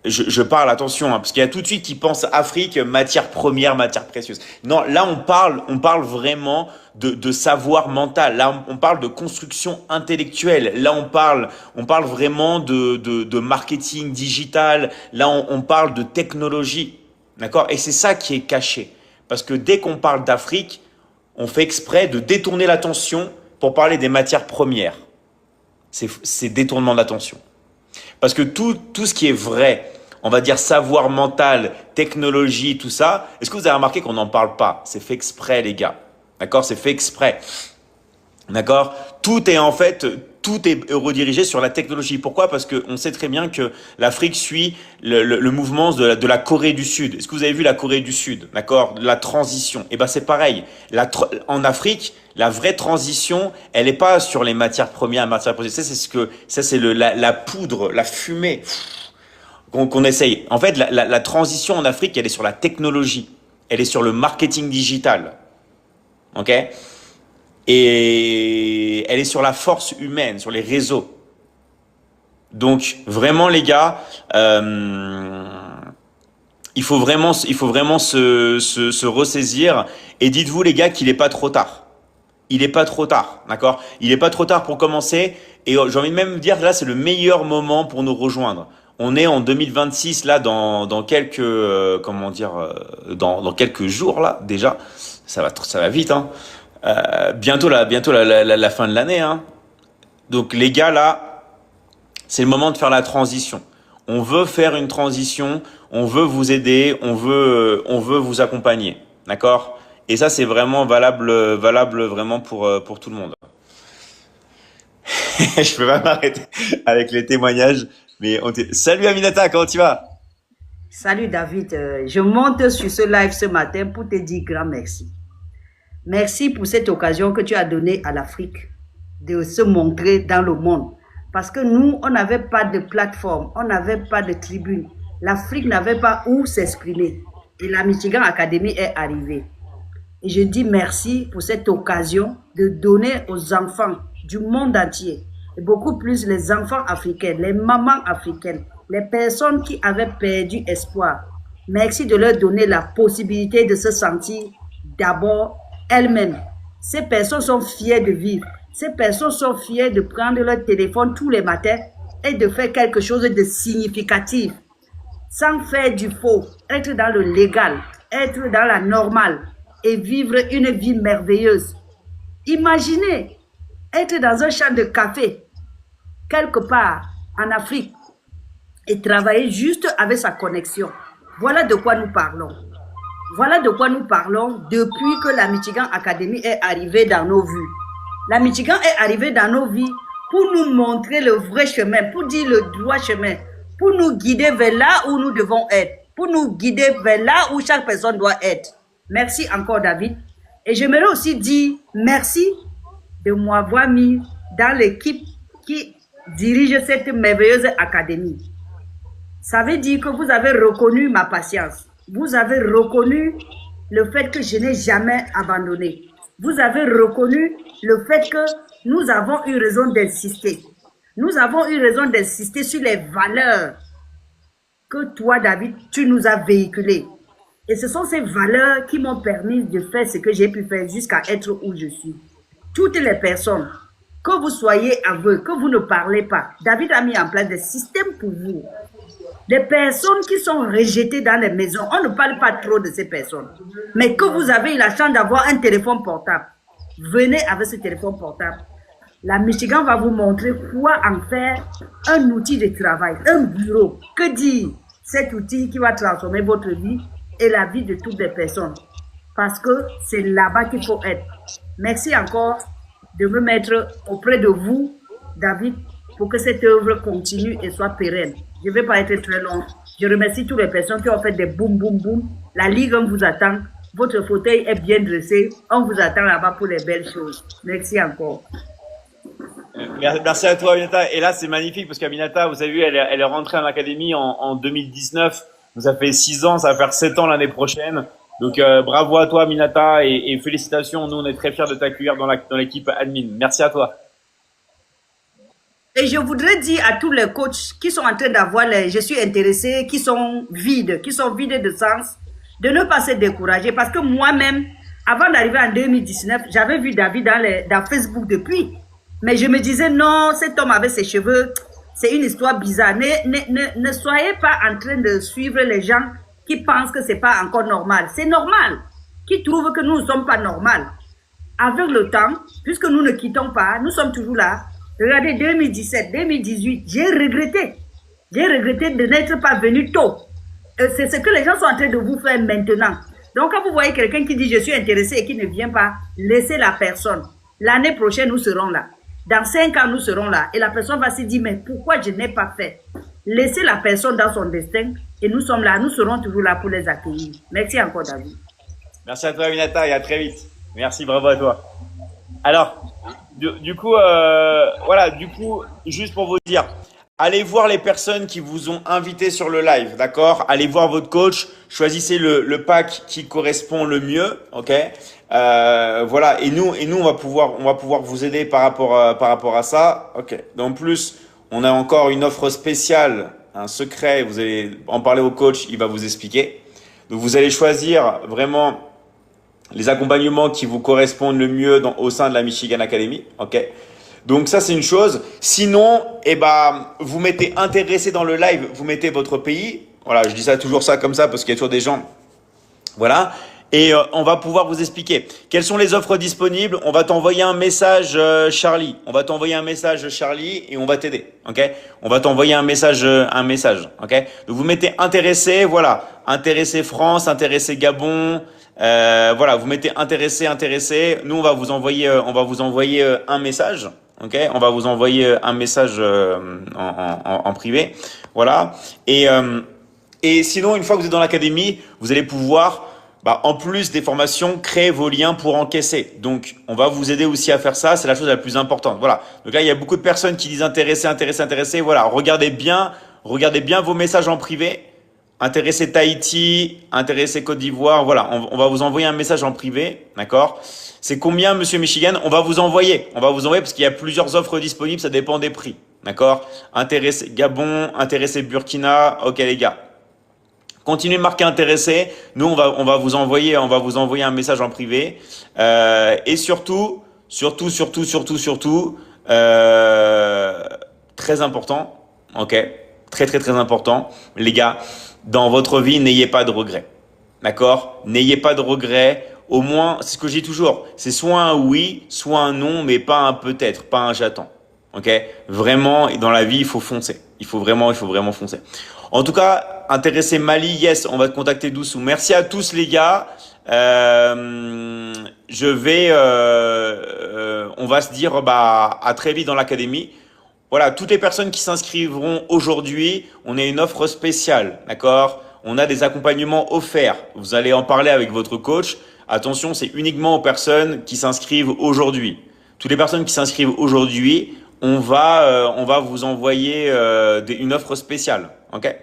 Je parle, attention, hein, parce qu'il y a tout de suite qui pensent Afrique, matière première, matière précieuse. Non, là on parle vraiment de savoir mental. Là on parle de construction intellectuelle. Là on parle vraiment de marketing digital. Là on parle de technologie, d'accord? Et c'est ça qui est caché, parce que dès qu'on parle d'Afrique, on fait exprès de détourner l'attention pour parler des matières premières. C'est détournement d'attention. Parce que tout ce qui est vrai, on va dire savoir mental, technologie, tout ça, est-ce que vous avez remarqué qu'on n'en parle pas? C'est fait exprès, les gars. D'accord? C'est fait exprès. D'accord? Tout est redirigé sur la technologie. Pourquoi? Parce qu'on sait très bien que l'Afrique suit le mouvement de la Corée du Sud. Est-ce que vous avez vu la Corée du Sud? D'accord? La transition. Eh ben, c'est pareil. En Afrique, la vraie transition, elle n'est pas sur les matières premières, matières premières. C'est la poudre, la fumée qu'on essaye. En fait, la transition en Afrique, elle est sur la technologie. Elle est sur le marketing digital. Ok? Et elle est sur la force humaine, sur les réseaux. Donc, vraiment, les gars, il faut vraiment se ressaisir. Et dites-vous, les gars, qu'il n'est pas trop tard. Il n'est pas trop tard, d'accord? Il n'est pas trop tard pour commencer. Et j'ai envie de même dire, là, c'est le meilleur moment pour nous rejoindre. On est en 2026, là, dans quelques, dans quelques jours, là, déjà. Ça va vite, hein. Bientôt la fin de l'année, hein. Donc, les gars, là, c'est le moment de faire la transition. On veut faire une transition, on veut vous aider, on veut vous accompagner, d'accord? Et ça, c'est vraiment valable vraiment pour tout le monde. Je peux pas m'arrêter avec les témoignages, mais salut Aminata, comment tu vas? Salut David, je monte sur ce live ce matin pour te dire grand merci. Merci pour cette occasion que tu as donnée à l'Afrique de se montrer dans le monde. Parce que nous, on n'avait pas de plateforme, on n'avait pas de tribune. L'Afrique n'avait pas où s'exprimer. Et la Michigan Academy est arrivée. Et je dis merci pour cette occasion de donner aux enfants du monde entier, et beaucoup plus les enfants africains, les mamans africaines, les personnes qui avaient perdu espoir. Merci de leur donner la possibilité de se sentir d'abord elles-mêmes. Ces personnes sont fières de vivre. Ces personnes sont fières de prendre leur téléphone tous les matins et de faire quelque chose de significatif, sans faire du faux, être dans le légal, être dans la normale et vivre une vie merveilleuse. Imaginez être dans un champ de café, quelque part en Afrique, et travailler juste avec sa connexion. Voilà de quoi nous parlons. Voilà de quoi nous parlons depuis que la Michigan Academy est arrivée dans nos vies. La Michigan est arrivée dans nos vies pour nous montrer le vrai chemin, pour dire le droit chemin, pour nous guider vers là où nous devons être, pour nous guider vers là où chaque personne doit être. Merci encore, David. Et j'aimerais aussi dire merci de m'avoir mis dans l'équipe qui dirige cette merveilleuse académie. Ça veut dire que vous avez reconnu ma patience. Vous avez reconnu le fait que je n'ai jamais abandonné. Vous avez reconnu le fait que nous avons eu raison d'insister. Nous avons eu raison d'insister sur les valeurs que toi, David, tu nous as véhiculées. Et ce sont ces valeurs qui m'ont permis de faire ce que j'ai pu faire jusqu'à être où je suis. Toutes les personnes, que vous soyez aveugle, que vous ne parlez pas, David a mis en place des systèmes pour vous. Des personnes qui sont rejetées dans les maisons, on ne parle pas trop de ces personnes. Mais que vous avez eu la chance d'avoir un téléphone portable, venez avec ce téléphone portable. La Michigan va vous montrer quoi en faire un outil de travail, un bureau. Que dire cet outil qui va transformer votre vie et la vie de toutes les personnes. Parce que c'est là-bas qu'il faut être. Merci encore de me mettre auprès de vous, David, pour que cette œuvre continue et soit pérenne. Je ne vais pas être très long. Je remercie toutes les personnes qui ont fait des boum, boum, boum. La Ligue, on vous attend. Votre fauteuil est bien dressé. On vous attend là-bas pour les belles choses. Merci encore. Merci à toi, Aminata. Et là, c'est magnifique parce qu'Aminata, vous avez vu, elle est rentrée en académie en 2019. Donc, ça fait 6 ans, ça va faire 7 ans l'année prochaine. Donc, bravo à toi, Aminata, et félicitations. Nous, on est très fiers de t'accueillir dans l'équipe admin. Merci à toi. Et je voudrais dire à tous les coachs qui sont en train d'avoir les je suis intéressé, qui sont vides de sens, de ne pas se décourager. Parce que moi-même, avant d'arriver en 2019, j'avais vu David dans Facebook depuis. Mais je me disais, non, cet homme avec ses cheveux, c'est une histoire bizarre. Ne soyez pas en train de suivre les gens qui pensent que c'est pas encore normal. C'est normal. Qui trouvent que nous ne sommes pas normaux. Avec le temps, puisque nous ne quittons pas, nous sommes toujours là. Regardez, 2017, 2018, j'ai regretté. J'ai regretté de n'être pas venu tôt. C'est ce que les gens sont en train de vous faire maintenant. Donc, quand vous voyez quelqu'un qui dit « je suis intéressé » et qui ne vient pas, laissez la personne. L'année prochaine, nous serons là. Dans 5 ans, nous serons là. Et la personne va se dire « mais pourquoi je n'ai pas fait ?» Laissez la personne dans son destin et nous sommes là. Nous serons toujours là pour les accueillir. Merci encore, David. Merci à toi, Aminata, et à très vite. Merci, bravo à toi. Alors, du coup, juste pour vous dire, allez voir les personnes qui vous ont invité sur le live, d'accord? Allez voir votre coach, choisissez le pack qui correspond le mieux, ok? Voilà, et nous, on va pouvoir vous aider par rapport à ça, ok? En plus, on a encore une offre spéciale, un secret. Vous allez en parler au coach, il va vous expliquer. Donc, vous allez choisir vraiment les accompagnements qui vous correspondent le mieux au sein de la Michigan Academy, ok? Donc ça, c'est une chose. Sinon, vous mettez intéressé dans le live, vous mettez votre pays. Voilà, je dis ça toujours ça comme ça parce qu'il y a toujours des gens. Voilà. Et on va pouvoir vous expliquer quelles sont les offres disponibles. On va t'envoyer un message, Charlie. On va t'envoyer un message, Charlie, et on va t'aider, ok? On va t'envoyer un message, ok? Donc vous mettez intéressé, voilà, intéressé France, intéressé Gabon. Voilà, vous mettez intéressé. Nous, on va vous envoyer un message. Ok, on va vous envoyer un message en privé. Voilà. Et sinon, une fois que vous êtes dans l'académie, vous allez pouvoir, en plus des formations, créer vos liens pour encaisser. Donc, on va vous aider aussi à faire ça. C'est la chose la plus importante. Voilà. Donc là, il y a beaucoup de personnes qui disent intéressé. Voilà. Regardez bien vos messages en privé. Intéressé Tahiti, intéressé Côte d'Ivoire, voilà, on va vous envoyer un message en privé, d'accord? C'est combien, monsieur Michigan? On va vous envoyer parce qu'il y a plusieurs offres disponibles, ça dépend des prix, d'accord? Intéressé Gabon, intéressé Burkina, ok les gars. Continuez de marquer intéressé, nous on va vous envoyer un message en privé, et surtout, très important, ok? Très important, les gars. Dans votre vie, n'ayez pas de regrets. D'accord? N'ayez pas de regrets. Au moins, c'est ce que je dis toujours. C'est soit un oui, soit un non, mais pas un peut-être, pas un j'attends. Ok? Vraiment, dans la vie, il faut foncer. Il faut vraiment foncer. En tout cas, intéressé Mali, yes, on va te contacter Doussou. Merci à tous les gars. On va se dire bah à très vite dans l'académie. Voilà, toutes les personnes qui s'inscriveront aujourd'hui, on a une offre spéciale, d'accord? On a des accompagnements offerts. Vous allez en parler avec votre coach. Attention, c'est uniquement aux personnes qui s'inscrivent aujourd'hui. Toutes les personnes qui s'inscrivent aujourd'hui, on va vous envoyer une offre spéciale, ok?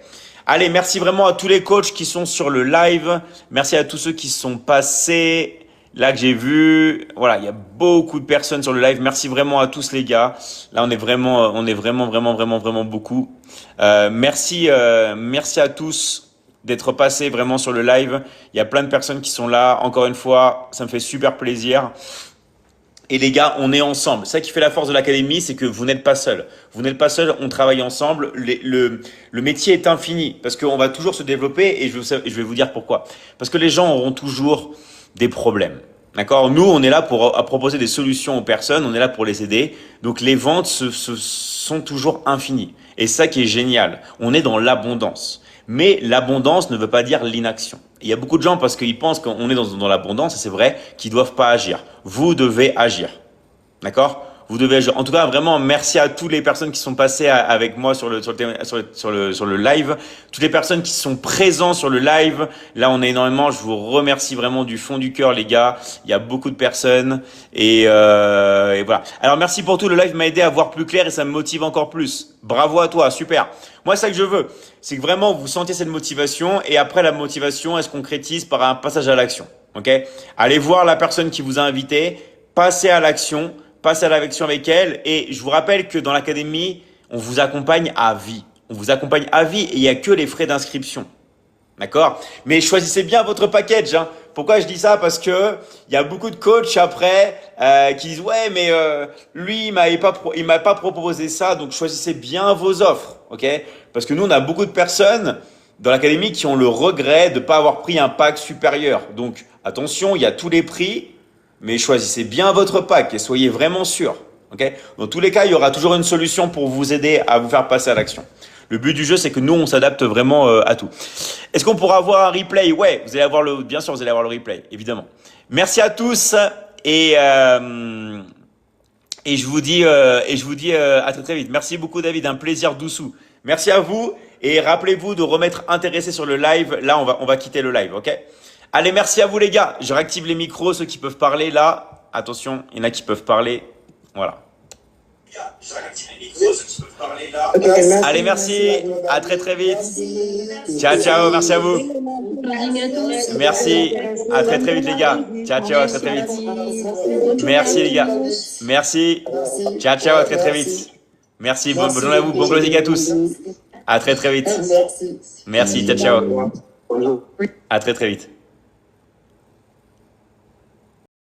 Allez, merci vraiment à tous les coachs qui sont sur le live. Merci à tous ceux qui sont passés. Là que j'ai vu, voilà, il y a beaucoup de personnes sur le live. Merci vraiment à tous les gars. Là, on est vraiment beaucoup. Merci à tous d'être passés vraiment sur le live. Il y a plein de personnes qui sont là. Encore une fois, ça me fait super plaisir. Et les gars, on est ensemble. Ça qui fait la force de l'académie, c'est que vous n'êtes pas seuls. Vous n'êtes pas seuls, on travaille ensemble. Le métier est infini parce qu'on va toujours se développer et je vais vous dire pourquoi. Parce que les gens auront toujours des problèmes. D'accord? Nous, on est là pour proposer des solutions aux personnes, on est là pour les aider. Donc, les ventes sont toujours infinies. Et ça qui est génial, on est dans l'abondance. Mais l'abondance ne veut pas dire l'inaction. Il y a beaucoup de gens parce qu'ils pensent qu'on est dans l'abondance, et c'est vrai, qu'ils doivent pas agir. Vous devez agir. D'accord? Vous devez agir. En tout cas, vraiment, merci à toutes les personnes qui sont passées avec moi sur le live. Toutes les personnes qui sont présentes sur le live. Là, on est énormément. Je vous remercie vraiment du fond du cœur, les gars. Il y a beaucoup de personnes. Et voilà. Alors, merci pour tout. Le live m'a aidé à voir plus clair et ça me motive encore plus. Bravo à toi. Super. Moi, c'est ça que je veux. C'est que vraiment, vous sentiez cette motivation. Et après, la motivation, elle se concrétise par un passage à l'action. OK? Allez voir la personne qui vous a invité. Passez à l'action. Passez à l'action avec elle. Et je vous rappelle que dans l'académie, on vous accompagne à vie. On vous accompagne à vie et il n'y a que les frais d'inscription. D'accord? Mais choisissez bien votre package. Hein. Pourquoi je dis ça? Parce que il y a beaucoup de coachs après qui disent ouais mais lui il m'a pas proposé ça, donc choisissez bien vos offres, ok? Parce que nous on a beaucoup de personnes dans l'académie qui ont le regret de pas avoir pris un pack supérieur. Donc attention, il y a tous les prix. Mais choisissez bien votre pack et soyez vraiment sûr. Okay? Dans tous les cas, il y aura toujours une solution pour vous aider à vous faire passer à l'action. Le but du jeu, c'est que nous, on s'adapte vraiment à tout. Est-ce qu'on pourra avoir un replay? Ouais, vous allez avoir bien sûr, vous allez avoir le replay, évidemment. Merci à tous et je vous dis à très vite. Merci beaucoup, David. Un plaisir, Doussou. Merci à vous et rappelez-vous de remettre intéressé sur le live. Là, on va quitter le live, ok? Allez, merci à vous les gars. Je réactive les micros, ceux qui peuvent parler là. Attention, il y en a qui peuvent parler. Voilà. Je réactive les micros, ceux qui peuvent parler là. Okay, merci, allez, merci. À très très vite. Ciao, ciao. Merci à vous. Merci. À très très vite les gars. Ciao, ciao. À très très vite. Merci les gars. Merci. Ciao, ciao. À très très vite. Merci. Bonne journée à vous. Bon closing à tous. À très très vite. Merci. Ciao, ciao. À très très vite.